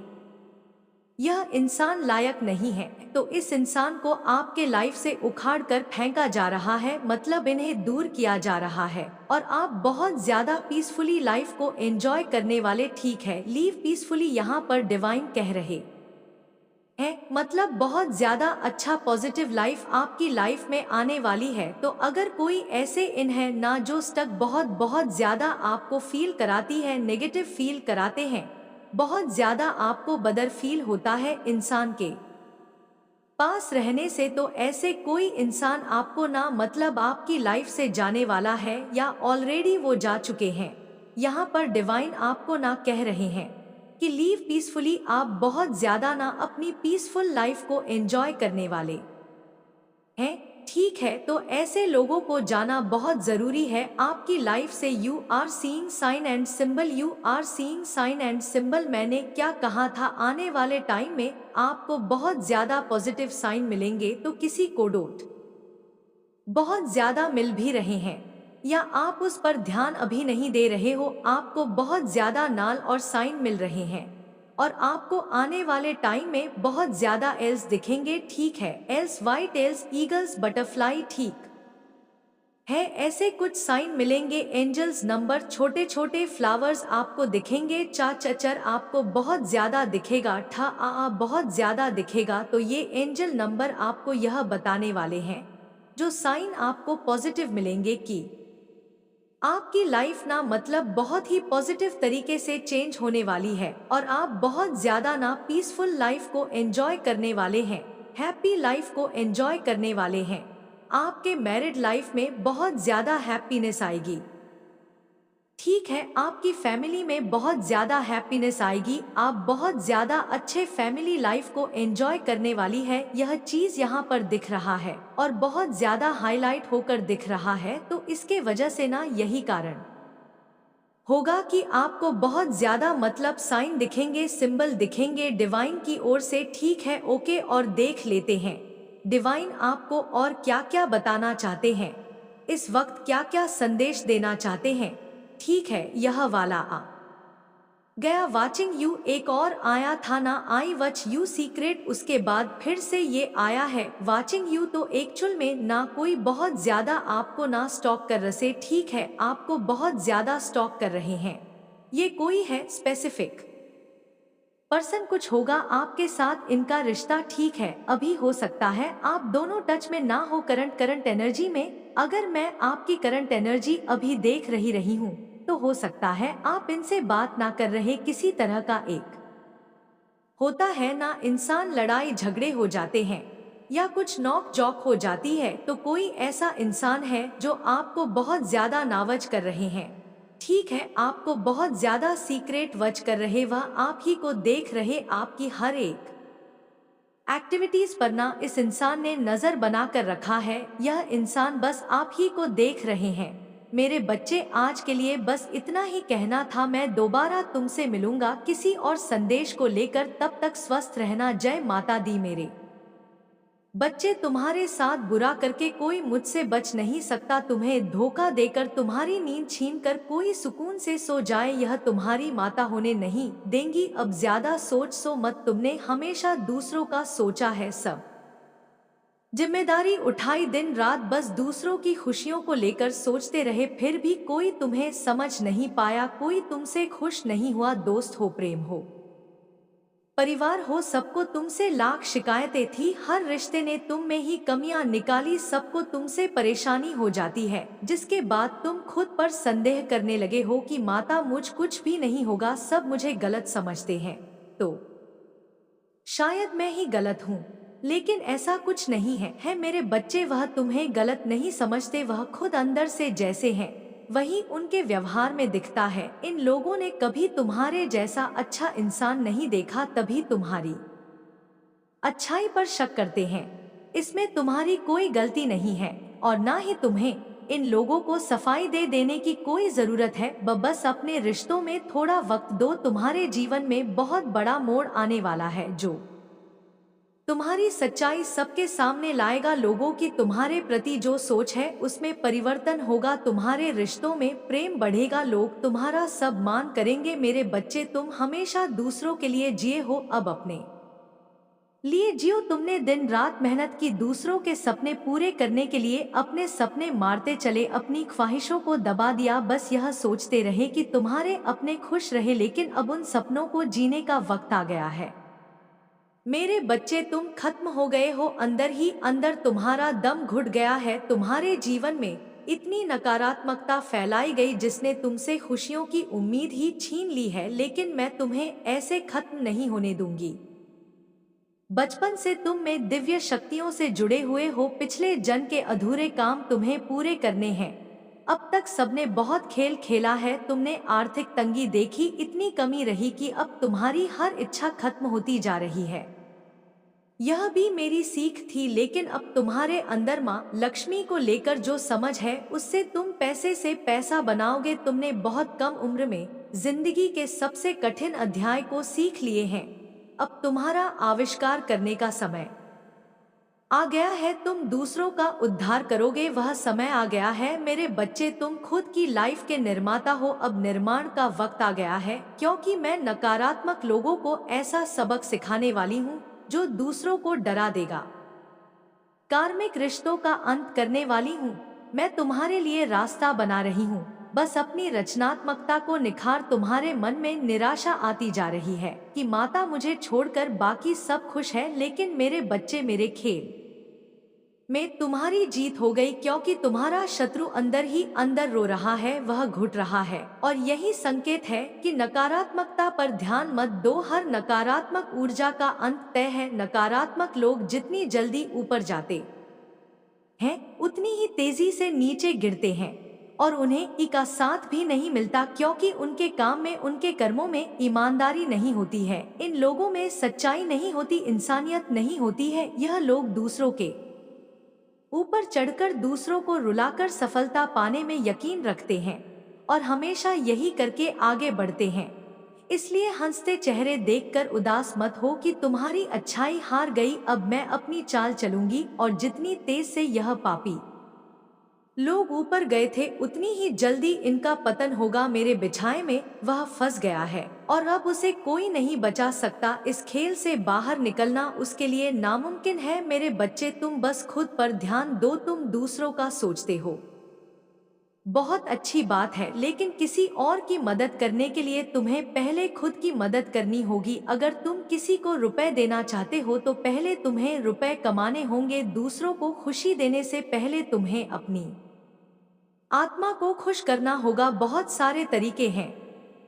यह इंसान लायक नहीं है, तो इस इंसान को आपके लाइफ से उखाड़ कर फेंका जा रहा है, मतलब इन्हें दूर किया जा रहा है और आप बहुत ज्यादा पीसफुली लाइफ को एंजॉय करने वाले। ठीक है, लीव पीसफुली यहाँ पर डिवाइन कह रहे हैं, मतलब बहुत ज्यादा अच्छा पॉजिटिव लाइफ आपकी लाइफ में आने वाली है। तो अगर कोई ऐसे इन है ना जो स्टक बहुत ज्यादा आपको फील कराती है, नेगेटिव फील कराते हैं, बहुत ज्यादा आपको बदर फील होता है इंसान के पास रहने से, तो ऐसे कोई इंसान आपको ना, मतलब आपकी लाइफ से जाने वाला है या ऑलरेडी वो जा चुके हैं। यहाँ पर डिवाइन आपको ना कह रहे हैं कि लीव पीसफुली, आप बहुत ज्यादा ना अपनी पीसफुल लाइफ को एंजॉय करने वाले हैं। ठीक है, तो ऐसे लोगों को जाना बहुत जरूरी है आपकी लाइफ से। You are seeing sign and symbol, you are seeing sign and symbol. मैंने क्या कहा था, आने वाले टाइम में आपको बहुत ज्यादा पॉजिटिव साइन मिलेंगे। तो किसी को डोट बहुत ज्यादा मिल भी रहे हैं, या आप उस पर ध्यान अभी नहीं दे रहे हो, आपको बहुत ज्यादा नाल और साइन मिल रहे हैं। और आपको आने वाले टाइम में बहुत ज्यादा एल्स दिखेंगे, ठीक है। Else, white else, eagles, butterfly, ठीक है। ऐसे कुछ साइन मिलेंगे। एंजल्स नंबर, छोटे छोटे फ्लावर्स आपको दिखेंगे। चर आपको बहुत ज्यादा दिखेगा। बहुत ज्यादा दिखेगा। तो ये एंजल नंबर आपको यह बताने वाले हैं, जो साइन आपको पॉजिटिव मिलेंगे कि आपकी लाइफ ना मतलब बहुत ही पॉजिटिव तरीके से चेंज होने वाली है और आप बहुत ज्यादा ना पीसफुल लाइफ को एंजॉय करने वाले हैं, हैप्पी लाइफ को एंजॉय करने वाले हैं। आपके मैरिड लाइफ में बहुत ज्यादा हैप्पीनेस आएगी, ठीक है। आपकी फैमिली में बहुत ज्यादा हैप्पीनेस आएगी। आप बहुत ज्यादा अच्छे फैमिली लाइफ को एंजॉय करने वाली है। यह चीज यहाँ पर दिख रहा है और बहुत ज्यादा हाईलाइट होकर दिख रहा है। तो इसके वजह से ना यही कारण होगा कि आपको बहुत ज्यादा मतलब साइन दिखेंगे, सिंबल दिखेंगे डिवाइन की ओर से, ठीक है। ओके, और देख लेते हैं डिवाइन आपको और क्या क्या बताना चाहते हैं, इस वक्त क्या क्या संदेश देना चाहते हैं। ठीक है, यह वाला आ गया वाचिंग यू, एक और आया था ना, आई वच यू सीक्रेट, उसके बाद फिर से ये आया है वाचिंग यू। तो एक्चुअल में ना कोई बहुत ज्यादा आपको ना स्टॉक कर रहे, ठीक है। आपको बहुत ज्यादा स्टॉक कर रहे हैं, ये कोई है स्पेसिफिक पर्सन कुछ होगा आपके साथ, इनका रिश्ता, ठीक है। अभी हो सकता है आप दोनों टच में ना हो करंट एनर्जी में। अगर मैं आपकी करंट एनर्जी अभी देख रही हूँ तो हो सकता है आप इनसे बात ना कर रहे। किसी तरह का एक होता है ना, इंसान लड़ाई झगड़े हो जाते हैं या कुछ नोक झोंक हो जाती है, तो कोई ऐसा इंसान है जो आपको बहुत ज्यादा नावज कर रहे हैं, ठीक है। आपको बहुत ज्यादा सीक्रेट वच कर रहे, वह आप ही को देख रहे, आपकी हर एक एक्टिविटीज पर ना इस इंसान ने नजर बना कर रखा है। यह इंसान बस आप ही को देख रहे हैं। मेरे बच्चे, आज के लिए बस इतना ही कहना था। मैं दोबारा तुमसे मिलूंगा किसी और संदेश को लेकर, तब तक स्वस्थ रहना। जय माता दी। मेरे बच्चे, तुम्हारे साथ बुरा करके कोई मुझसे बच नहीं सकता। तुम्हें धोखा देकर, तुम्हारी नींद छीनकर कोई सुकून से सो जाए, यह तुम्हारी माता होने नहीं देंगी। अब ज्यादा सोच मत, तुमने हमेशा दूसरों का सोचा है, सब जिम्मेदारी उठाई, दिन रात बस दूसरों की खुशियों को लेकर सोचते रहे, फिर भी कोई तुम्हें समझ नहीं पाया, कोई तुमसे खुश नहीं हुआ। दोस्त हो, प्रेम हो, परिवार हो, सबको तुमसे लाख शिकायतें थी। हर रिश्ते ने तुम में ही कमियां निकाली, सबको तुमसे परेशानी हो जाती है, जिसके बाद तुम खुद पर संदेह करने लगे हो कि माता मुझ कुछ भी नहीं होगा, सब मुझे गलत समझते हैं। तो शायद मैं ही गलत हूँ, लेकिन ऐसा कुछ नहीं है मेरे बच्चे। वह तुम्हें गलत नहीं समझते, वह खुद अंदर से जैसे हैं वही उनके व्यवहार में दिखता है। इन लोगों ने कभी तुम्हारे जैसा अच्छा इंसान नहीं देखा, तभी तुम्हारी अच्छाई पर शक करते हैं। इसमें तुम्हारी कोई गलती नहीं है और ना ही तुम्हें इन लोगों को सफाई दे देने की कोई जरूरत है। बस अपने रिश्तों में थोड़ा वक्त दो, तुम्हारे जीवन में बहुत बड़ा मोड़ आने वाला है, जो तुम्हारी सच्चाई सबके सामने लाएगा। लोगों की तुम्हारे प्रति जो सोच है उसमें परिवर्तन होगा, तुम्हारे रिश्तों में प्रेम बढ़ेगा, लोग तुम्हारा सब मान करेंगे। मेरे बच्चे, तुम हमेशा दूसरों के लिए जिए हो, अब अपने लिए जियो। तुमने दिन रात मेहनत की दूसरों के सपने पूरे करने के लिए, अपने सपने मारते चले, अपनी ख्वाहिशों को दबा दिया, बस यह सोचते रहे कि तुम्हारे अपने खुश रहे, लेकिन अब उन सपनों को जीने का वक्त आ गया है। मेरे बच्चे, तुम खत्म हो गए हो, अंदर ही अंदर तुम्हारा दम घुट गया है। तुम्हारे जीवन में इतनी नकारात्मकता फैलाई गई जिसने तुमसे खुशियों की उम्मीद ही छीन ली है, लेकिन मैं तुम्हें ऐसे खत्म नहीं होने दूंगी। बचपन से तुम में दिव्य शक्तियों से जुड़े हुए हो, पिछले जन्म के अधूरे काम तुम्हें पूरे करने हैं। अब तक सबने बहुत खेल खेला है, तुमने आर्थिक तंगी देखी, इतनी कमी रही कि अब तुम्हारी हर इच्छा खत्म होती जा रही है। यह भी मेरी सीख थी, लेकिन अब तुम्हारे अंदर माँ लक्ष्मी को लेकर जो समझ है उससे तुम पैसे से पैसा बनाओगे। तुमने बहुत कम उम्र में जिंदगी के सबसे कठिन अध्याय को सीख लिए हैं, अब तुम्हारा आविष्कार करने का समय आ गया है, तुम दूसरों का उद्धार करोगे, वह समय आ गया है मेरे बच्चे, तुम खुद की लाइफ के निर्माता हो, अब निर्माण का वक्त आ गया है, क्योंकि मैं नकारात्मक लोगों को ऐसा सबक सिखाने वाली हूँ जो दूसरों को डरा देगा। कार्मिक रिश्तों का अंत करने वाली हूँ। मैं तुम्हारे लिए रास्ता बना रही हूँ। बस अपनी रचनात्मकता को निखार। तुम्हारे मन में निराशा आती जा रही है कि माता मुझे छोड़कर बाकी सब खुश है, लेकिन मेरे बच्चे, मेरे खेल में तुम्हारी जीत हो गई, क्योंकि तुम्हारा शत्रु अंदर ही अंदर रो रहा है, वह घुट रहा है, और यही संकेत है कि नकारात्मकता पर ध्यान मत दो। हर नकारात्मक ऊर्जा का अंत तय है। नकारात्मक लोग जितनी जल्दी ऊपर जाते हैं उतनी ही तेजी से नीचे गिरते हैं, और उन्हें ई का साथ भी नहीं मिलता, क्योंकि उनके काम में, उनके कर्मों में ईमानदारी नहीं होती है। इन लोगों में सच्चाई नहीं होती, इंसानियत नहीं होती है। यह लोग दूसरों के ऊपर चढ़कर दूसरों को रुलाकर सफलता पाने में यकीन रखते हैं, और हमेशा यही करके आगे बढ़ते हैं। इसलिए हंसते चेहरे देखकर उदास मत हो कि तुम्हारी अच्छाई हार गई। अब मैं अपनी चाल चलूंगी, और जितनी तेज से यह पापी लोग ऊपर गए थे उतनी ही जल्दी इनका पतन होगा। मेरे बिछाए में वह फंस गया है, और अब उसे कोई नहीं बचा सकता। इस खेल से बाहर निकलना उसके लिए नामुमकिन है। मेरे बच्चे, तुम बस खुद पर ध्यान दो। तुम दूसरों का सोचते हो, बहुत अच्छी बात है, लेकिन किसी और की मदद करने के लिए तुम्हें पहले खुद की मदद करनी होगी। अगर तुम किसी को रुपए देना चाहते हो तो पहले तुम्हें रुपए कमाने होंगे। दूसरों को खुशी देने से पहले तुम्हें अपनी आत्मा को खुश करना होगा। बहुत सारे तरीके हैं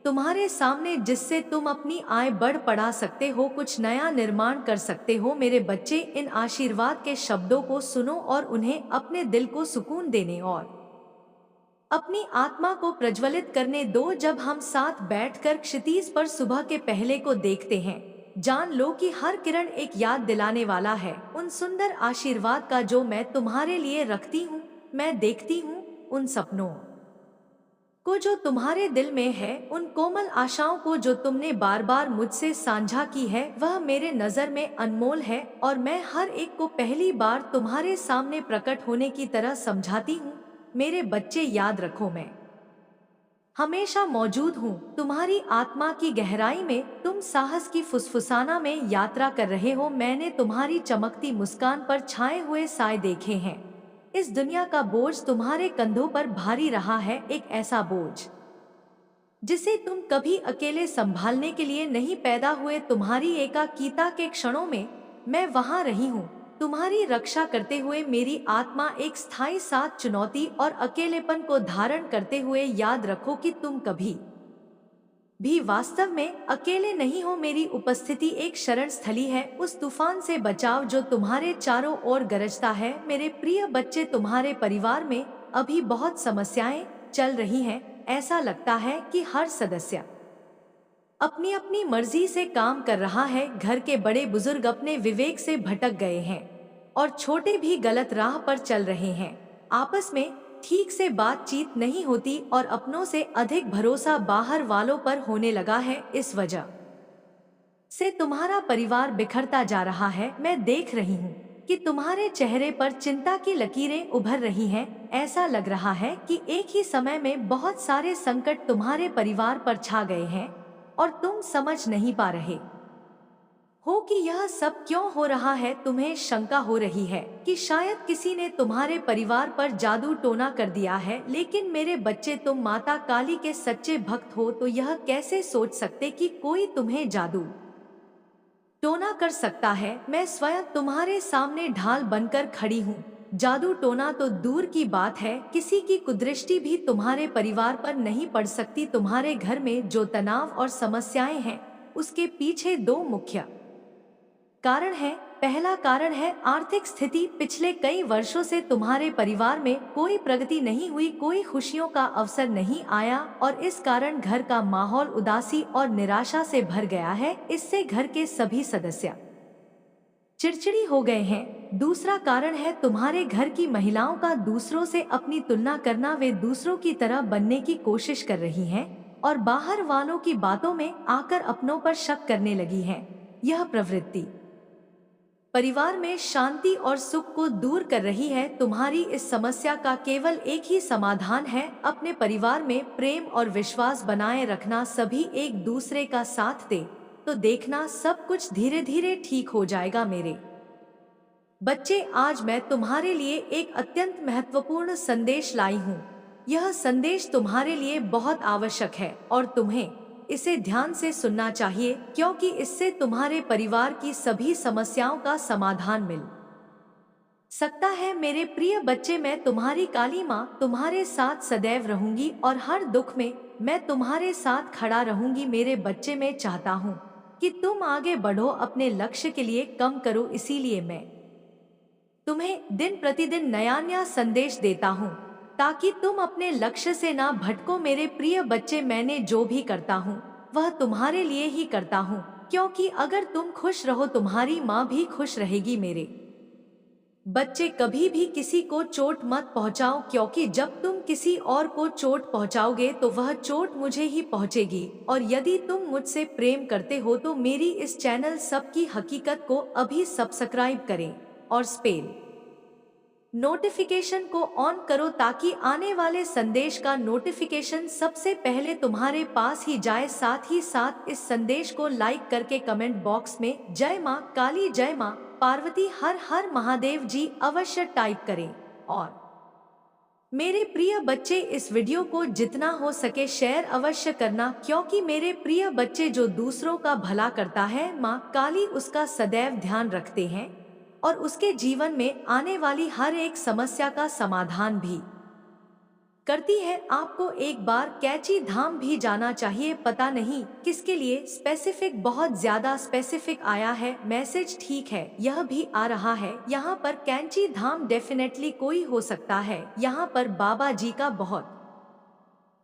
तुम्हारे सामने जिससे तुम अपनी आय बढ़ा सकते हो, कुछ नया निर्माण कर सकते हो। मेरे बच्चे, इन आशीर्वाद के शब्दों को सुनो और उन्हें अपने दिल को सुकून देने और अपनी आत्मा को प्रज्वलित करने दो। जब हम साथ बैठकर क्षितिज पर सुबह के पहले को देखते हैं, जान लो कि हर किरण एक याद दिलाने वाला है उन सुंदर आशीर्वाद का जो मैं तुम्हारे लिए रखती हूँ। मैं देखती हूँ उन सपनों को जो तुम्हारे दिल में है, उन कोमल आशाओं को जो तुमने बार बार मुझसे साझा की है। वह मेरे नजर में अनमोल है, और मैं हर एक को पहली बार तुम्हारे सामने प्रकट होने की तरह समझाती हूँ। मेरे बच्चे, याद रखो, मैं हमेशा मौजूद हूँ तुम्हारी आत्मा की गहराई में। तुम साहस की फुसफुसाना में यात्रा कर रहे हो। मैंने तुम्हारी चमकती मुस्कान पर छाए हुए साए देखे हैं। इस दुनिया का बोझ तुम्हारे कंधों पर भारी रहा है, एक ऐसा बोझ जिसे तुम कभी अकेले संभालने के लिए नहीं पैदा हुए। तुम्हारी एकाकीता के क्षणों में मैं वहां रही हूँ, तुम्हारी रक्षा करते हुए। मेरी आत्मा एक स्थायी साथ चुनौती और अकेलेपन को धारण करते हुए। याद रखो कि तुम कभी भी वास्तव में अकेले नहीं हो। मेरी उपस्थिति एक शरण स्थली है, उस तूफान से बचाव जो तुम्हारे चारों ओर गरजता है। मेरे प्रिय बच्चे, तुम्हारे परिवार में अभी बहुत समस्याएं चल रही हैं। ऐसा लगता है कि हर सदस्य अपनी अपनी मर्जी से काम कर रहा है। घर के बड़े बुजुर्ग अपने विवेक से भटक गए हैं, और छोटे भी गलत राह पर चल रहे हैं। आपस में ठीक से बातचीत नहीं होती, और अपनों से अधिक भरोसा बाहर वालों पर होने लगा है। इस वजह से तुम्हारा परिवार बिखरता जा रहा है। मैं देख रही हूँ कि तुम्हारे चेहरे पर चिंता की लकीरें उभर रही हैं। ऐसा लग रहा है कि एक ही समय में बहुत सारे संकट तुम्हारे परिवार पर छा गए हैं, और तुम समझ नहीं पा रहे हो कि यह सब क्यों हो रहा है। तुम्हें शंका हो रही है कि शायद किसी ने तुम्हारे परिवार पर जादू टोना कर दिया है, लेकिन मेरे बच्चे, तुम माता काली के सच्चे भक्त हो, तो यह कैसे सोच सकते कि कोई तुम्हें जादू टोना कर सकता है। मैं स्वयं तुम्हारे सामने ढाल बनकर खड़ी हूँ। जादू टोना तो दूर की बात है, किसी की कुदृष्टि भी तुम्हारे परिवार पर नहीं पड़ सकती। तुम्हारे घर में जो तनाव और समस्याएं हैं, उसके पीछे दो मुख्य कारण है। पहला कारण है आर्थिक स्थिति। पिछले कई वर्षों से तुम्हारे परिवार में कोई प्रगति नहीं हुई, कोई खुशियों का अवसर नहीं आया, और इस कारण घर का माहौल उदासी और निराशा से भर गया है। इससे घर के सभी सदस्य चिड़चिड़ी हो गए हैं। दूसरा कारण है तुम्हारे घर की महिलाओं का दूसरों से अपनी तुलना करना। वे दूसरों की तरह बनने की कोशिश कर रही हैं, और बाहर वालों की बातों में आकर अपनों पर शक करने लगी हैं। यह प्रवृत्ति परिवार में शांति और सुख को दूर कर रही है। तुम्हारी इस समस्या का केवल एक ही समाधान है, अपने परिवार में प्रेम और विश्वास बनाए रखना। सभी एक दूसरे का साथ दे तो देखना सब कुछ धीरे धीरे ठीक हो जाएगा। मेरे बच्चे, आज मैं तुम्हारे लिए एक अत्यंत महत्वपूर्ण संदेश लाई हूँ। यह संदेश तुम्हारे लिए बहुत आवश्यक है और तुम्हें इसे ध्यान से सुनना चाहिए, क्योंकि इससे तुम्हारे परिवार की सभी समस्याओं का समाधान मिल सकता है। मेरे प्रिय बच्चे, मैं तुम्हारी काली माँ तुम्हारे साथ सदैव रहूंगी और हर दुख में मैं तुम्हारे साथ खड़ा रहूंगी। मेरे बच्चे, मैं चाहता हूँ कि तुम आगे बढ़ो, अपने लक्ष्य के लिए कम करो। इसीलिए मैं तुम्हें दिन प्रतिदिन नया नया संदेश देता हूँ ताकि तुम अपने लक्ष्य से ना भटको। मेरे प्रिय बच्चे, मैंने जो भी करता हूँ वह तुम्हारे लिए ही करता हूँ, क्योंकि अगर तुम खुश रहो तुम्हारी माँ भी खुश रहेगी। मेरे बच्चे, कभी भी किसी को चोट मत पहुंचाओ, क्योंकि जब तुम किसी और को चोट पहुंचाओगे तो वह चोट मुझे ही पहुंचेगी। और यदि तुम मुझसे प्रेम करते हो तो मेरी इस चैनल सबकी हकीकत को अभी सब्सक्राइब करें और स्पेल नोटिफिकेशन को ऑन करो ताकि आने वाले संदेश का नोटिफिकेशन सबसे पहले तुम्हारे पास ही जाए। साथ ही साथ इस संदेश को लाइक करके कमेंट बॉक्स में जय माँ काली, जय माँ पार्वती, हर हर महादेव जी अवश्य टाइप करें। और मेरे प्रिय बच्चे, इस वीडियो को जितना हो सके शेयर अवश्य करना, क्योंकि मेरे प्रिय बच्चे, जो दूसरों का भला करता है माँ काली उसका सदैव ध्यान रखते हैं और उसके जीवन में आने वाली हर एक समस्या का समाधान भी करती है। आपको एक बार कैची धाम भी जाना चाहिए, पता नहीं किसके लिए स्पेसिफिक, बहुत ज्यादा स्पेसिफिक आया है मैसेज। ठीक है, यह भी आ रहा है। यहाँ पर कैंची धाम डेफिनेटली कोई हो सकता है, यहाँ पर बाबा जी का बहुत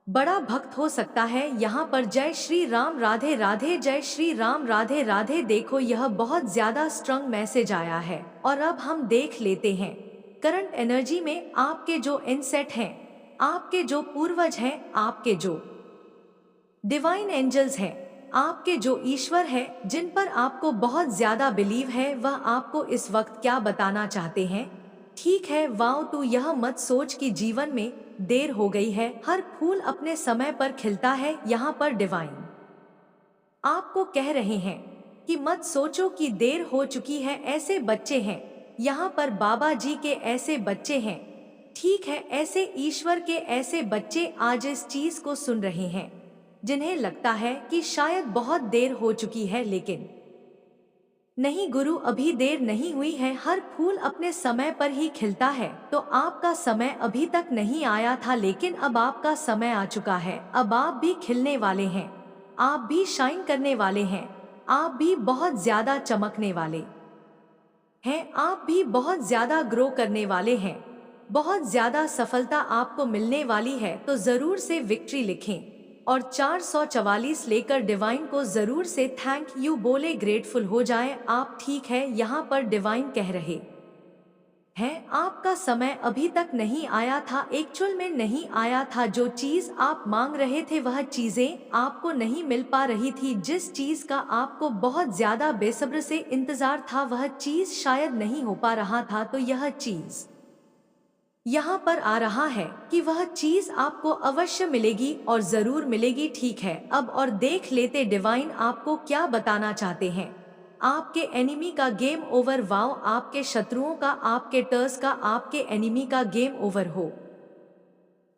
बड़ा भक्त हो सकता है। यहाँ पर जय श्री राम, राधे राधे, जय श्री राम, राधे राधे। देखो, यह बहुत ज्यादा स्ट्रॉन्ग मैसेज आया है। और अब हम देख लेते हैं करंट एनर्जी में आपके जो इनसेट हैं, आपके जो पूर्वज हैं, आपके जो डिवाइन एंजल्स हैं, आपके जो ईश्वर है जिन पर आपको बहुत ज्यादा बिलीव है, वह आपको इस वक्त क्या बताना चाहते हैं। ठीक है, वाओ, तू यह मत सोच कि जीवन में देर हो गई है, हर फूल अपने समय पर खिलता है। यहाँ पर डिवाइन आपको कह रहे हैं कि मत सोचो कि देर हो चुकी है। ऐसे बच्चे हैं, यहाँ पर बाबा जी के ऐसे बच्चे हैं, ठीक है, ऐसे ईश्वर के ऐसे बच्चे आज इस चीज को सुन रहे हैं जिन्हें लगता है कि शायद बहुत देर हो चुकी है, लेकिन नहीं गुरु, अभी देर नहीं हुई है, हर फूल अपने समय पर ही खिलता है। तो आपका समय अभी तक नहीं आया था, लेकिन अब आपका समय आ चुका है। अब आप भी खिलने वाले हैं, आप भी शाइन करने वाले हैं, आप भी बहुत ज्यादा चमकने वाले हैं, आप भी बहुत ज्यादा ग्रो करने वाले हैं, बहुत ज्यादा सफलता आपको मिलने वाली है। तो जरूर से विक्ट्री लिखें और 444 लेकर डिवाइन को जरूर से थैंक यू बोले, ग्रेटफुल हो जाएं आप। ठीक है, यहाँ पर डिवाइन कह रहे हैं आपका समय अभी तक नहीं आया था, एक्चुअल में नहीं आया था। जो चीज आप मांग रहे थे वह चीजें आपको नहीं मिल पा रही थी, जिस चीज का आपको बहुत ज्यादा बेसब्र से इंतजार था वह चीज शायद नहीं हो पा रहा था। तो यह चीज यहाँ पर आ रहा है कि वह चीज आपको अवश्य मिलेगी और जरूर मिलेगी। ठीक है, अब और देख लेते डिवाइन आपको क्या बताना चाहते हैं। आपके एनिमी का गेम ओवर। वाओ, आपके शत्रुओं का, आपके टर्स का, आपके एनिमी का गेम ओवर हो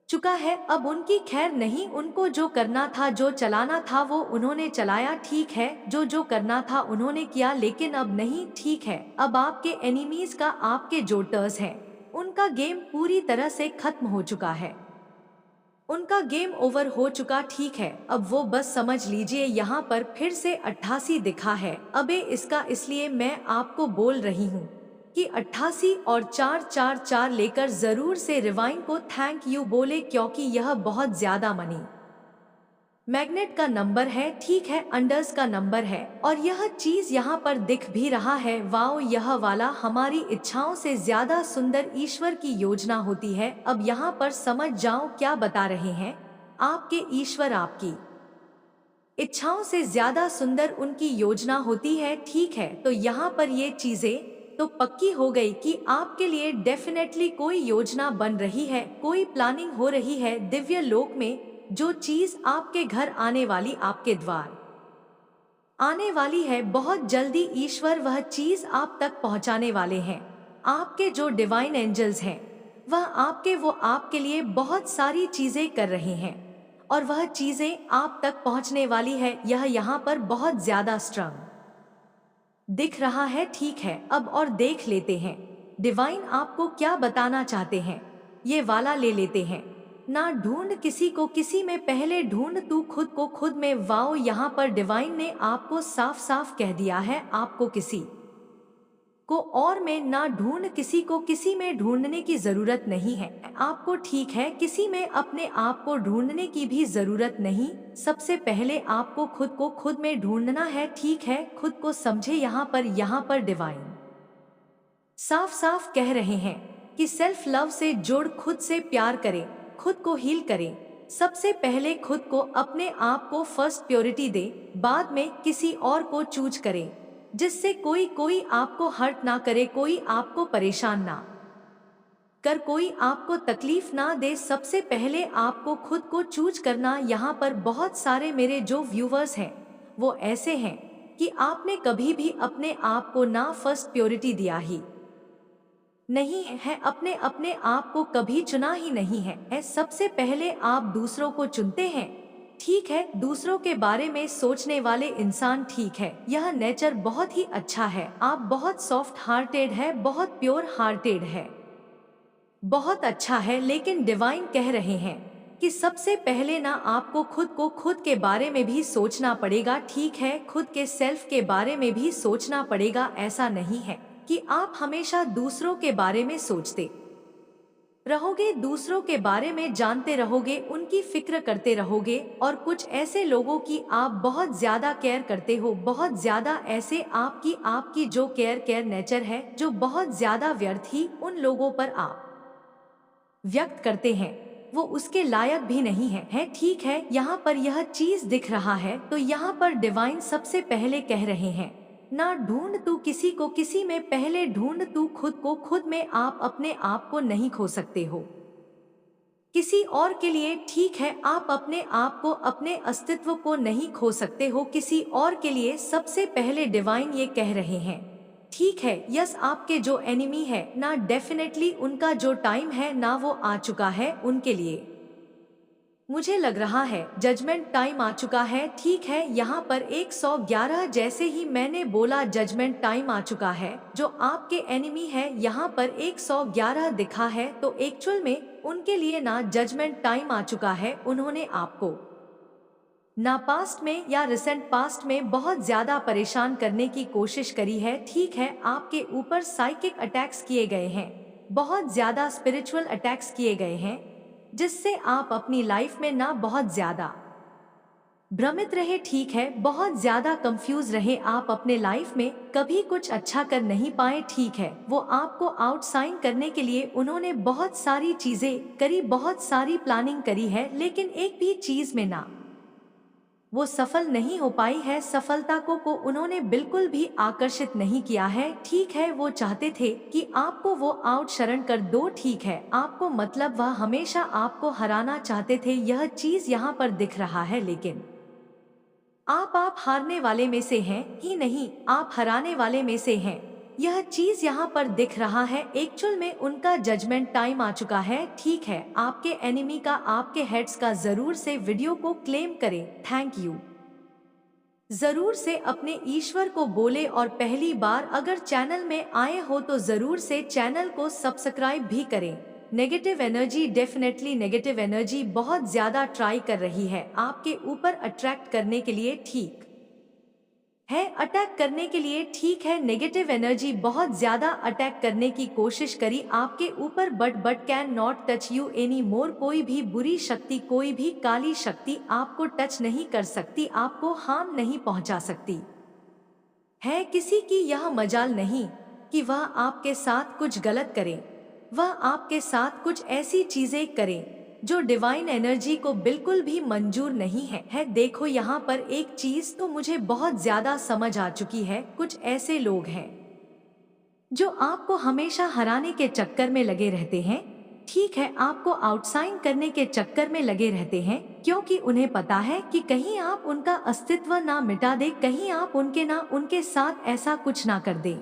चुका है। अब उनकी खैर नहीं, उनको जो करना था, जो चलाना था वो उन्होंने चलाया। ठीक है, जो जो करना था उन्होंने किया, लेकिन अब नहीं। ठीक है, अब आपके एनिमीज का, आपके जो टर्स हैं, उनका गेम पूरी तरह से खत्म हो चुका है, उनका गेम ओवर हो चुका। ठीक है, अब वो बस समझ लीजिए। यहाँ पर फिर से 88 दिखा है। अबे इसका इसलिए मैं आपको बोल रही हूँ कि 88 और 444 लेकर जरूर से रिवाइन को थैंक यू बोले, क्योंकि यह बहुत ज्यादा मनी मैग्नेट का नंबर है। ठीक है, अंडर्स का नंबर है और यह चीज यहाँ पर दिख भी रहा है। वाओ, यह वाला हमारी इच्छाओं से ज्यादा सुंदर ईश्वर की योजना होती है। अब यहाँ पर समझ जाओ क्या बता रहे हैं आपके ईश्वर, आपकी इच्छाओं से ज्यादा सुंदर उनकी योजना होती है। ठीक है, तो यहाँ पर ये चीजें तो पक्की हो गई कि आपके लिए डेफिनेटली कोई योजना बन रही है, कोई प्लानिंग हो रही है दिव्य लोक में। जो चीज आपके घर आने वाली, आपके द्वार आने वाली है, बहुत जल्दी ईश्वर वह चीज आप तक पहुंचाने वाले हैं। आपके जो डिवाइन एंजल्स हैं, वह वो आपके लिए बहुत सारी चीजें कर रहे हैं और वह चीजें आप तक पहुंचने वाली है। यह यहाँ पर बहुत ज्यादा स्ट्रांग दिख रहा है। ठीक है, अब और देख लेते हैं डिवाइन आपको क्या बताना चाहते हैं। ये वाला ले लेते हैं। ना ढूंढ किसी को किसी में, पहले ढूंढ तू खुद को खुद में। वाओ, यहाँ पर डिवाइन ने आपको साफ साफ कह दिया है, आपको किसी को और में ना ढूंढ, किसी को किसी में ढूंढने की जरूरत नहीं है आपको। ठीक है, किसी में अपने आप को ढूंढने की भी जरूरत नहीं। सबसे पहले आपको खुद को खुद में ढूंढना है। ठीक है, खुद को समझे। यहाँ पर डिवाइन साफ साफ कह रहे हैं कि सेल्फ लव से जुड़, खुद से प्यार करें, खुद को हील करें। सबसे पहले खुद को, अपने आप को फर्स्ट प्योरिटी दे, बाद में किसी और को चूज करें, जिससे कोई आपको हर्ट ना करे, कोई आपको परेशान ना कर, कोई आपको तकलीफ ना दे। सबसे पहले आपको खुद को चूज करना। यहाँ पर बहुत सारे मेरे जो व्यूवर्स हैं वो ऐसे हैं कि आपने कभी भी अपने आप को ना फर्स्ट प्योरिटी दिया ही नहीं है, अपने आप को कभी चुना ही नहीं है। सबसे पहले आप दूसरों को चुनते हैं। ठीक है, दूसरों के बारे में सोचने वाले इंसान, ठीक है, यह नेचर बहुत ही अच्छा है। आप बहुत सॉफ्ट हार्टेड है, बहुत प्योर हार्टेड है, बहुत अच्छा है। लेकिन डिवाइन कह रहे हैं कि सबसे पहले ना आपको खुद को, खुद के बारे में भी सोचना पड़ेगा। ठीक है, खुद के सेल्फ के बारे में भी सोचना पड़ेगा। ऐसा नहीं है कि आप हमेशा दूसरों के बारे में सोचते रहोगे, दूसरों के बारे में जानते रहोगे, उनकी फिक्र करते रहोगे और कुछ ऐसे लोगों की आप बहुत ज्यादा केयर करते हो, बहुत ज्यादा ऐसे आपकी जो केयर नेचर है, जो बहुत ज्यादा व्यर्थ ही उन लोगों पर आप व्यक्त करते हैं, वो उसके लायक भी नहीं है। ठीक है, यहाँ पर यह चीज दिख रहा है। तो यहाँ पर डिवाइन सबसे पहले कह रहे हैं, ना ढूंढ तू किसी को किसी में, पहले ढूंढ तू खुद को खुद में। आप अपने आप को नहीं खो सकते हो किसी और के लिए। ठीक है, आप अपने आप को, अपने अस्तित्व को नहीं खो सकते हो किसी और के लिए। सबसे पहले डिवाइन ये कह रहे हैं, ठीक है, यस, आपके जो एनिमी है ना, डेफिनेटली उनका जो टाइम है ना वो आ चुका है उनके लिए। मुझे लग रहा है जजमेंट टाइम आ चुका है। ठीक है, यहाँ पर 111, जैसे ही मैंने बोला जजमेंट टाइम आ चुका है, जो आपके एनिमी है यहाँ पर 111 दिखा है, तो एक्चुअल में उनके लिए ना जजमेंट टाइम आ चुका है। उन्होंने आपको ना पास्ट में या रिसेंट पास्ट में बहुत ज्यादा परेशान करने की कोशिश करी है। ठीक है, आपके ऊपर साइकिक अटैक्स किए गए हैं, बहुत ज्यादा स्पिरिचुअल अटैक्स किए गए हैं, जिससे आप अपनी लाइफ में ना बहुत ज्यादा भ्रमित रहे। ठीक है, बहुत ज्यादा कंफ्यूज रहे, आप अपने लाइफ में कभी कुछ अच्छा कर नहीं पाए। ठीक है, वो आपको आउटसाइन करने के लिए उन्होंने बहुत सारी चीजें करी, बहुत सारी प्लानिंग करी है, लेकिन एक भी चीज में ना वो सफल नहीं हो पाई है। सफलता को उन्होंने बिल्कुल भी आकर्षित नहीं किया है। ठीक है, वो चाहते थे कि आपको वो आउट शरण कर दो। ठीक है, आपको मतलब वह हमेशा आपको हराना चाहते थे, यह चीज यहाँ पर दिख रहा है। लेकिन आप हारने वाले में से हैं ही नहीं, आप हराने वाले में से हैं, यह चीज यहाँ पर दिख रहा है। एक्चुअल में उनका जजमेंट टाइम आ चुका है। ठीक है, आपके एनिमी का, आपके हेड्स का जरूर से वीडियो को क्लेम करें, थैंक यू जरूर से अपने ईश्वर को बोले, और पहली बार अगर चैनल में आए हो तो जरूर से चैनल को सब्सक्राइब भी करें। Negative energy, definitely negative energy बहुत ज्यादा ट्राई कर रही है आपके ऊपर अट्रैक्ट करने के लिए, ठीक है, अटैक करने के लिए। ठीक है, नेगेटिव एनर्जी बहुत ज्यादा अटैक करने की कोशिश करी आपके ऊपर, but can not touch you any more. कोई भी बुरी शक्ति, कोई भी काली शक्ति आपको टच नहीं कर सकती, आपको हार्म नहीं पहुंचा सकती है। किसी की यह मजाल नहीं कि वह आपके साथ कुछ गलत करे, वह आपके साथ कुछ ऐसी चीजें करे जो डिवाइन एनर्जी को बिल्कुल भी मंजूर नहीं है। देखो यहाँ पर एक चीज तो मुझे बहुत ज्यादा समझ आ चुकी है, कुछ ऐसे लोग हैं जो आपको हमेशा हराने के चक्कर में लगे रहते हैं, ठीक है, आपको आउटसाइन करने के चक्कर में लगे रहते हैं, क्योंकि उन्हें पता है कि कहीं आप उनका अस्तित्व ना मिटा दे, कहीं आप उनके साथ ऐसा कुछ ना कर दे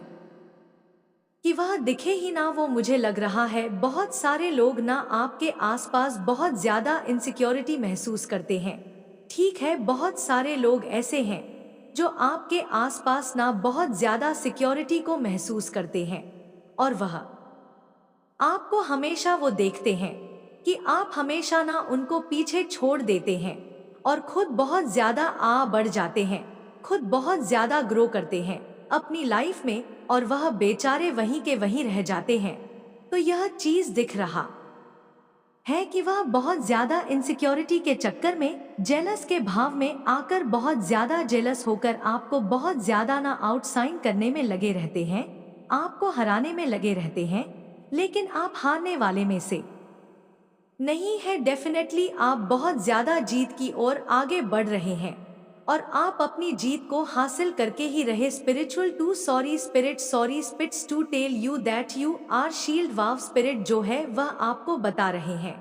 कि वह दिखे ही ना। वो मुझे लग रहा है बहुत सारे लोग ना आपके आसपास बहुत ज्यादा इनसिक्योरिटी महसूस करते हैं। ठीक है, बहुत सारे लोग ऐसे हैं जो आपके आसपास ना बहुत ज्यादा सिक्योरिटी को महसूस करते हैं, और वह आपको हमेशा वो देखते हैं कि आप हमेशा ना उनको पीछे छोड़ देते हैं और खुद बहुत ज्यादा बढ़ जाते हैं, खुद बहुत ज्यादा ग्रो करते हैं अपनी लाइफ में, और वह बेचारे वहीं के वहीं रह जाते हैं। तो यह चीज दिख रहा है कि वह बहुत ज्यादा इनसिक्योरिटी के चक्कर में, जेलस के भाव में आकर, बहुत ज्यादा जेलस होकर आपको बहुत ज्यादा ना आउटसाइन करने में लगे रहते हैं, आपको हराने में लगे रहते हैं। लेकिन आप हारने वाले में से नहीं है, डेफिनेटली आप बहुत ज्यादा जीत की ओर आगे बढ़ रहे हैं, और आप अपनी जीत को हासिल करके ही रहे। Spiritual to sorry spirit sorry spirits to tell you that you are shield. Wow, spirit जो है वह आपको बता रहे हैं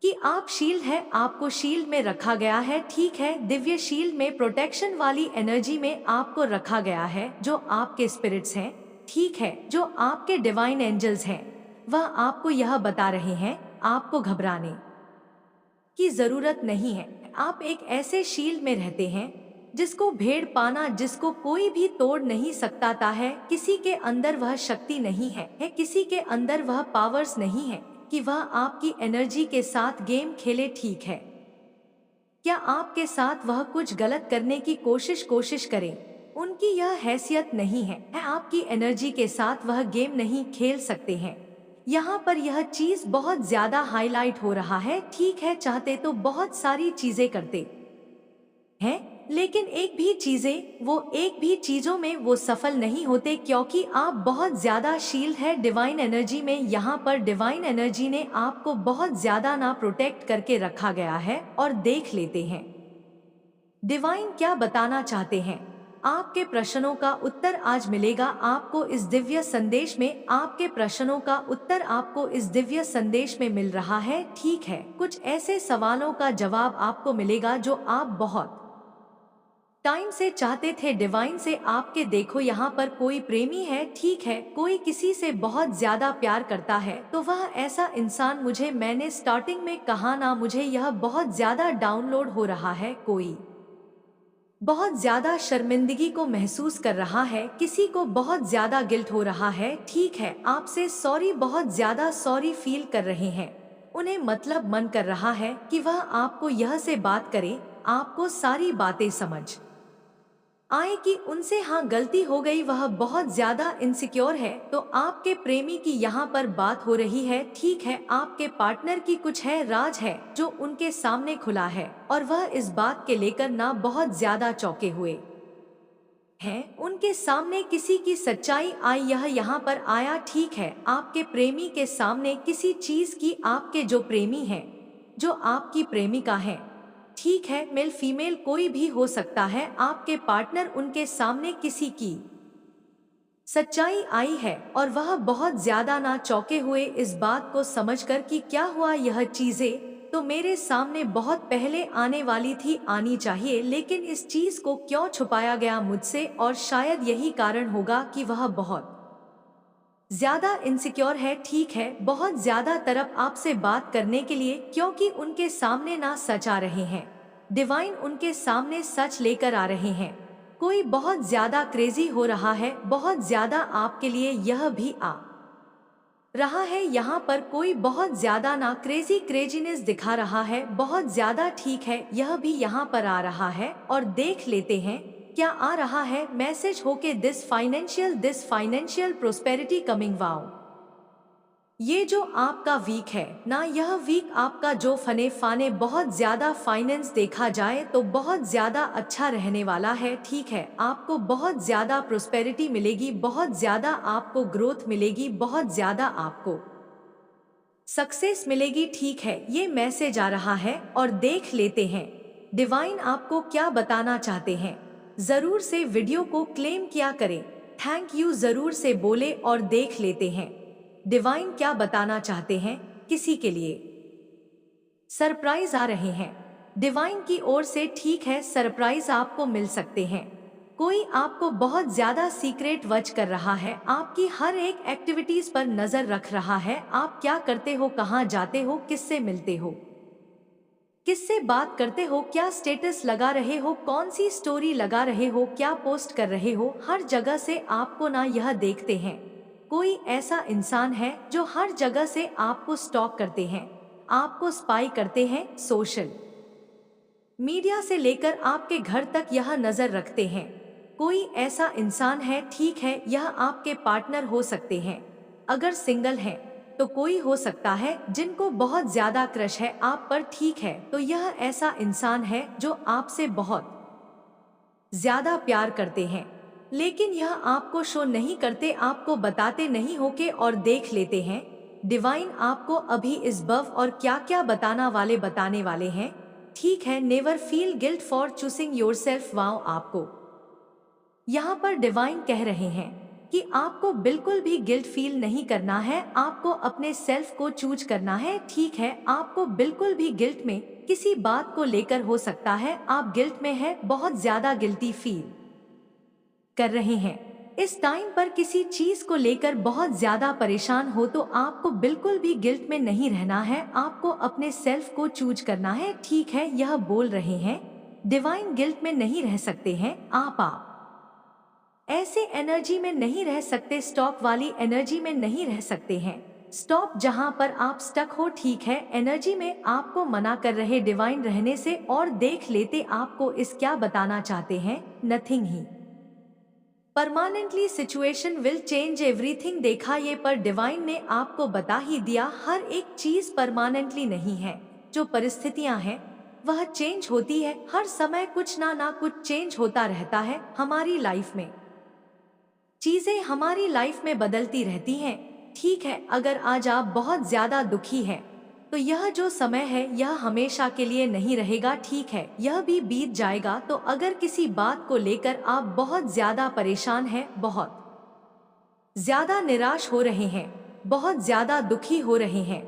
कि आप शील्ड है, आपको शील्ड में रखा गया है। ठीक है, दिव्य शील्ड में, प्रोटेक्शन वाली एनर्जी में आपको रखा गया है। जो आपके स्पिरिट्स हैं, ठीक है, जो आपके डिवाइन एंजल्स हैं, वह आपको यह बता रहे हैं आपको घबराने की जरूरत नहीं है। आप एक ऐसे शील्ड में रहते हैं जिसको भेड़ पाना, जिसको कोई भी तोड़ नहीं सकता ता है। किसी के अंदर वह शक्ति नहीं है, किसी के अंदर वह पावर्स नहीं है कि वह आपकी एनर्जी के साथ गेम खेले। ठीक है, क्या आपके साथ वह कुछ गलत करने की कोशिश करे, उनकी यह हैसियत नहीं है, आपकी एनर्जी के साथ वह गेम नहीं खेल सकते हैं। यहाँ पर यह चीज बहुत ज्यादा हाईलाइट हो रहा है। ठीक है, चाहते तो बहुत सारी चीजें करते हैं, लेकिन एक भी चीजों में वो सफल नहीं होते, क्योंकि आप बहुत ज्यादा शील्ड है डिवाइन एनर्जी में। यहाँ पर डिवाइन एनर्जी ने आपको बहुत ज्यादा ना प्रोटेक्ट करके रखा गया है। और देख लेते हैं डिवाइन क्या बताना चाहते हैं। आपके प्रश्नों का उत्तर आज मिलेगा आपको इस दिव्य संदेश में। आपके प्रश्नों का उत्तर आपको इस दिव्य संदेश में मिल रहा है। ठीक है, कुछ ऐसे सवालों का जवाब आपको मिलेगा जो आप बहुत टाइम से चाहते थे डिवाइन से आपके। देखो, यहाँ पर कोई प्रेमी है, ठीक है, कोई किसी से बहुत ज्यादा प्यार करता है, तो वह ऐसा इंसान, मैंने स्टार्टिंग में कहा ना, मुझे यह बहुत ज्यादा डाउनलोड हो रहा है। कोई बहुत ज्यादा शर्मिंदगी को महसूस कर रहा है, किसी को बहुत ज्यादा गिल्ट हो रहा है। ठीक है, आपसे सॉरी, बहुत ज्यादा सॉरी फील कर रहे हैं। उन्हें मतलब मन कर रहा है कि वह आपको यह से बात करे, आपको सारी बातें समझ आए कि उनसे हाँ गलती हो गई। वह बहुत ज्यादा इनसिक्योर है, तो आपके प्रेमी की यहाँ पर बात हो रही है। ठीक है, आपके पार्टनर की कुछ है राज है जो उनके सामने खुला है, और वह इस बात के लेकर ना बहुत ज्यादा चौंके हुए हैं। उनके सामने किसी की सच्चाई आई, यह यहाँ पर आया। ठीक है, आपके प्रेमी के सामने किसी चीज की, आपके जो प्रेमी है, जो आपकी प्रेमिका है, ठीक है, मेल फीमेल कोई भी हो सकता है, आपके पार्टनर, उनके सामने किसी की सच्चाई आई है, और वह बहुत ज्यादा ना चौंके हुए इस बात को समझकर कि क्या हुआ, यह चीजें तो मेरे सामने बहुत पहले आने वाली थी, आनी चाहिए, लेकिन इस चीज को क्यों छुपाया गया मुझसे। और शायद यही कारण होगा कि वह बहुत ज्यादा इनसिक्योर है। ठीक है, बहुत ज्यादा तरफ आपसे बात करने के लिए, क्योंकि उनके सामने ना सच आ रहे हैं। डिवाइन उनके सामने सच लेकर आ रहे हैं। कोई बहुत ज्यादा क्रेजी हो रहा है, बहुत ज्यादा आपके लिए यह भी आ रहा है। यहाँ पर कोई बहुत ज्यादा ना क्रेजीनेस दिखा रहा है, बहुत ज्यादा। ठीक है, यह भी यहाँ पर आ रहा है, और देख लेते हैं क्या आ रहा है मैसेज होके। This financial prosperity coming. Wow, ये जो आपका वीक है ना, यह वीक आपका जो फने फाने बहुत ज्यादा फाइनेंस देखा जाए तो बहुत ज्यादा अच्छा रहने वाला है। ठीक है, आपको बहुत ज्यादा प्रोस्पेरिटी मिलेगी, बहुत ज्यादा आपको ग्रोथ मिलेगी, बहुत ज्यादा आपको सक्सेस मिलेगी। ठीक है, ये मैसेज आ रहा है, और देख लेते हैं डिवाइन आपको क्या बताना चाहते हैं। जरूर से वीडियो को क्लेम किया करें। थैंक यू जरूर से बोले और देख लेते हैं डिवाइन क्या बताना चाहते हैं किसी के लिए। सरप्राइज आ रहे हैं डिवाइन की ओर से। ठीक है, सरप्राइज आपको मिल सकते हैं। कोई आपको बहुत ज्यादा सीक्रेट वॉच कर रहा है, आपकी हर एक एक्टिविटीज पर नजर रख रहा है। आप क्या करते हो, कहाँ जाते हो, किससे मिलते हो, किससे बात करते हो, क्या स्टेटस लगा रहे हो, कौन सी स्टोरी लगा रहे हो, क्या पोस्ट कर रहे हो, हर जगह से आपको ना यह देखते हैं। कोई ऐसा इंसान है जो हर जगह से आपको स्टॉक करते हैं, आपको स्पाई करते हैं। सोशल मीडिया से लेकर आपके घर तक यह नजर रखते हैं। कोई ऐसा इंसान है, ठीक है, यह आपके पार्टनर हो सकते हैं। अगर सिंगल हैं तो कोई हो सकता है जिनको बहुत ज्यादा क्रश है आप पर। ठीक है, तो यह ऐसा इंसान है जो आपसे बहुत ज्यादा प्यार करते हैं, लेकिन यह आपको शो नहीं करते, आपको बताते नहीं हो के और देख लेते हैं। डिवाइन आपको अभी इस बव और क्या क्या बताने वाले हैं। ठीक है, never feel guilt for choosing yourself. Wow, आपको यहाँ पर डिवाइन कह रहे हैं कि आपको बिल्कुल भी गिल्ट फील नहीं करना है, आपको अपने सेल्फ को चूज करना है। ठीक है, आपको बिल्कुल भी गिल्ट में किसी बात को लेकर हो सकता है आप गिल्ट में है, बहुत ज्यादा गिल्टी फील कर रहे हैं इस टाइम पर, किसी चीज को लेकर बहुत ज्यादा परेशान हो, तो आपको बिल्कुल भी गिल्ट में नहीं रहना है, आपको अपने सेल्फ को चूज करना है। ठीक है, यह बोल रहे हैं डिवाइन गिल्ट में नहीं रह सकते हैं आप ऐसे एनर्जी में नहीं रह सकते, स्टॉक वाली एनर्जी में नहीं रह सकते हैं। स्टॉप जहां पर आप स्टक हो। ठीक है, एनर्जी में आपको मना कर रहे डिवाइन रहने से। और देख लेते आपको इस क्या बताना चाहते हैं। Nothing he permanently situation will change everything. देखा ये पर डिवाइन ने आपको बता ही दिया, हर एक चीज परमानेंटली नहीं है। जो परिस्थितियां हैं वह चेंज होती है, हर समय कुछ ना कुछ चेंज होता रहता है। हमारी लाइफ में चीजें हमारी लाइफ में बदलती रहती हैं। ठीक है, अगर आज आप बहुत ज्यादा दुखी हैं तो यह जो समय है यह हमेशा के लिए नहीं रहेगा। ठीक है, यह भी बीत जाएगा। तो अगर किसी बात को लेकर आप बहुत ज्यादा परेशान हैं, बहुत ज्यादा निराश हो रहे हैं, बहुत ज्यादा दुखी हो रहे हैं,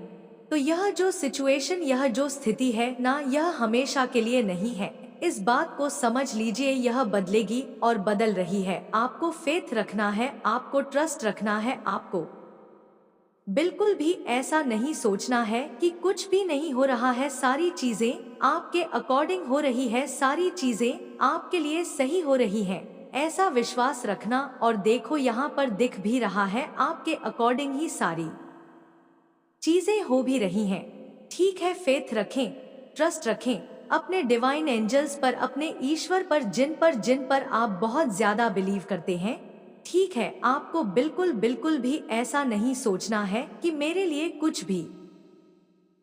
तो यह जो सिचुएशन, यह जो स्थिति है ना, यह हमेशा के लिए नहीं है। इस बात को समझ लीजिए, यह बदलेगी और बदल रही है। आपको फेथ रखना है, आपको ट्रस्ट रखना है, आपको बिल्कुल भी ऐसा नहीं सोचना है कि कुछ भी नहीं हो रहा है। सारी चीजें आपके अकॉर्डिंग हो रही है, सारी चीजें आपके लिए सही हो रही हैं। ऐसा विश्वास रखना। और देखो यहाँ पर दिख भी रहा है आपके अकॉर्डिंग ही सारी चीजें हो भी रही हैं। ठीक है, फेथ रखें, ट्रस्ट रखें अपने डिवाइन एंजल्स पर, अपने ईश्वर पर, जिन पर आप बहुत ज्यादा बिलीव करते हैं। ठीक है, आपको बिल्कुल भी ऐसा नहीं सोचना है कि मेरे लिए कुछ भी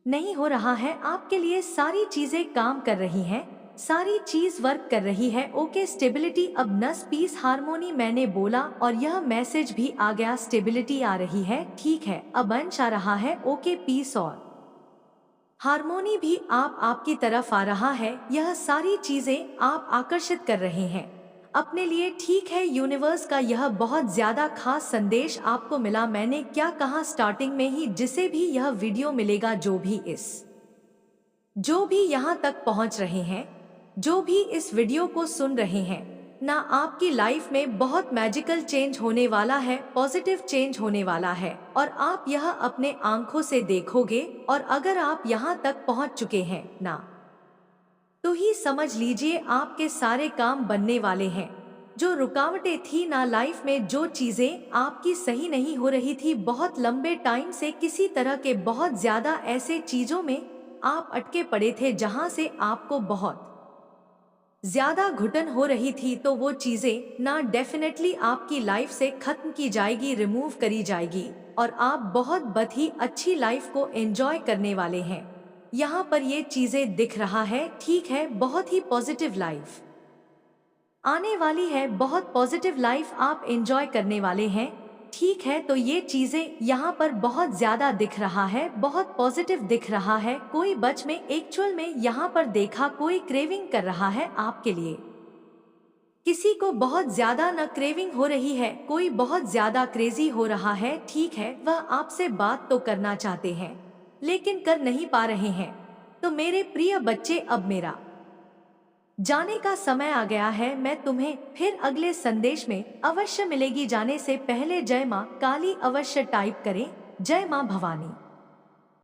नहीं हो रहा है। आपके लिए सारी चीजें काम कर रही हैं, सारी चीज वर्क कर रही है। ओके, स्टेबिलिटी, अब नस, पीस, हार्मोनी मैंने बोला और यह मैसेज भी आ गया, स्टेबिलिटी आ रही है। ठीक है, अब अंश आ रहा है। ओके, पीस और हार्मोनी भी आपकी तरफ आ रहा है। यह सारी चीजें आप आकर्षित कर रहे हैं अपने लिए। ठीक है, यूनिवर्स का यह बहुत ज्यादा खास संदेश आपको मिला। मैंने क्या कहा स्टार्टिंग में ही, जिसे भी यह वीडियो मिलेगा, जो भी यहाँ तक पहुँच रहे हैं, जो भी इस वीडियो को सुन रहे हैं ना, आपकी लाइफ में बहुत मैजिकल चेंज होने वाला है, पॉजिटिव चेंज होने वाला है और आप यह अपने आंखों से देखोगे। और अगर आप यहाँ तक पहुँच चुके हैं ना, तो ही समझ लीजिए आपके सारे काम बनने वाले हैं। जो रुकावटें थी ना लाइफ में, जो चीजें आपकी सही नहीं हो रही थी बहुत लंबे टाइम से, किसी तरह के बहुत ज्यादा ऐसे चीजों में आप अटके पड़े थे जहां से आपको बहुत ज्यादा घुटन हो रही थी, तो वो चीजें ना डेफिनेटली आपकी लाइफ से खत्म की जाएगी, रिमूव करी जाएगी और आप बहुत ही अच्छी लाइफ को एंजॉय करने वाले हैं। यहाँ पर ये चीजें दिख रहा है। ठीक है, बहुत ही पॉजिटिव लाइफ आने वाली है, बहुत पॉजिटिव लाइफ आप एंजॉय करने वाले हैं। ठीक है, तो ये चीजें यहाँ पर बहुत ज्यादा दिख रहा है, बहुत पॉजिटिव दिख रहा है। कोई बच में एक्चुअल में यहाँ पर देखा, कोई क्रेविंग कर रहा है आपके लिए। किसी को बहुत ज्यादा न क्रेविंग हो रही है, कोई बहुत ज्यादा क्रेजी हो रहा है, ठीक है, वह आपसे बात तो करना चाहते हैं लेकिन कर नहीं पा रहे हैं। तो मेरे प्रिय बच्चे, अब मेरा जाने का समय आ गया है। मैं तुम्हें फिर अगले संदेश में अवश्य मिलेगी। जाने से पहले जय माँ काली अवश्य टाइप करें। जय माँ भवानी।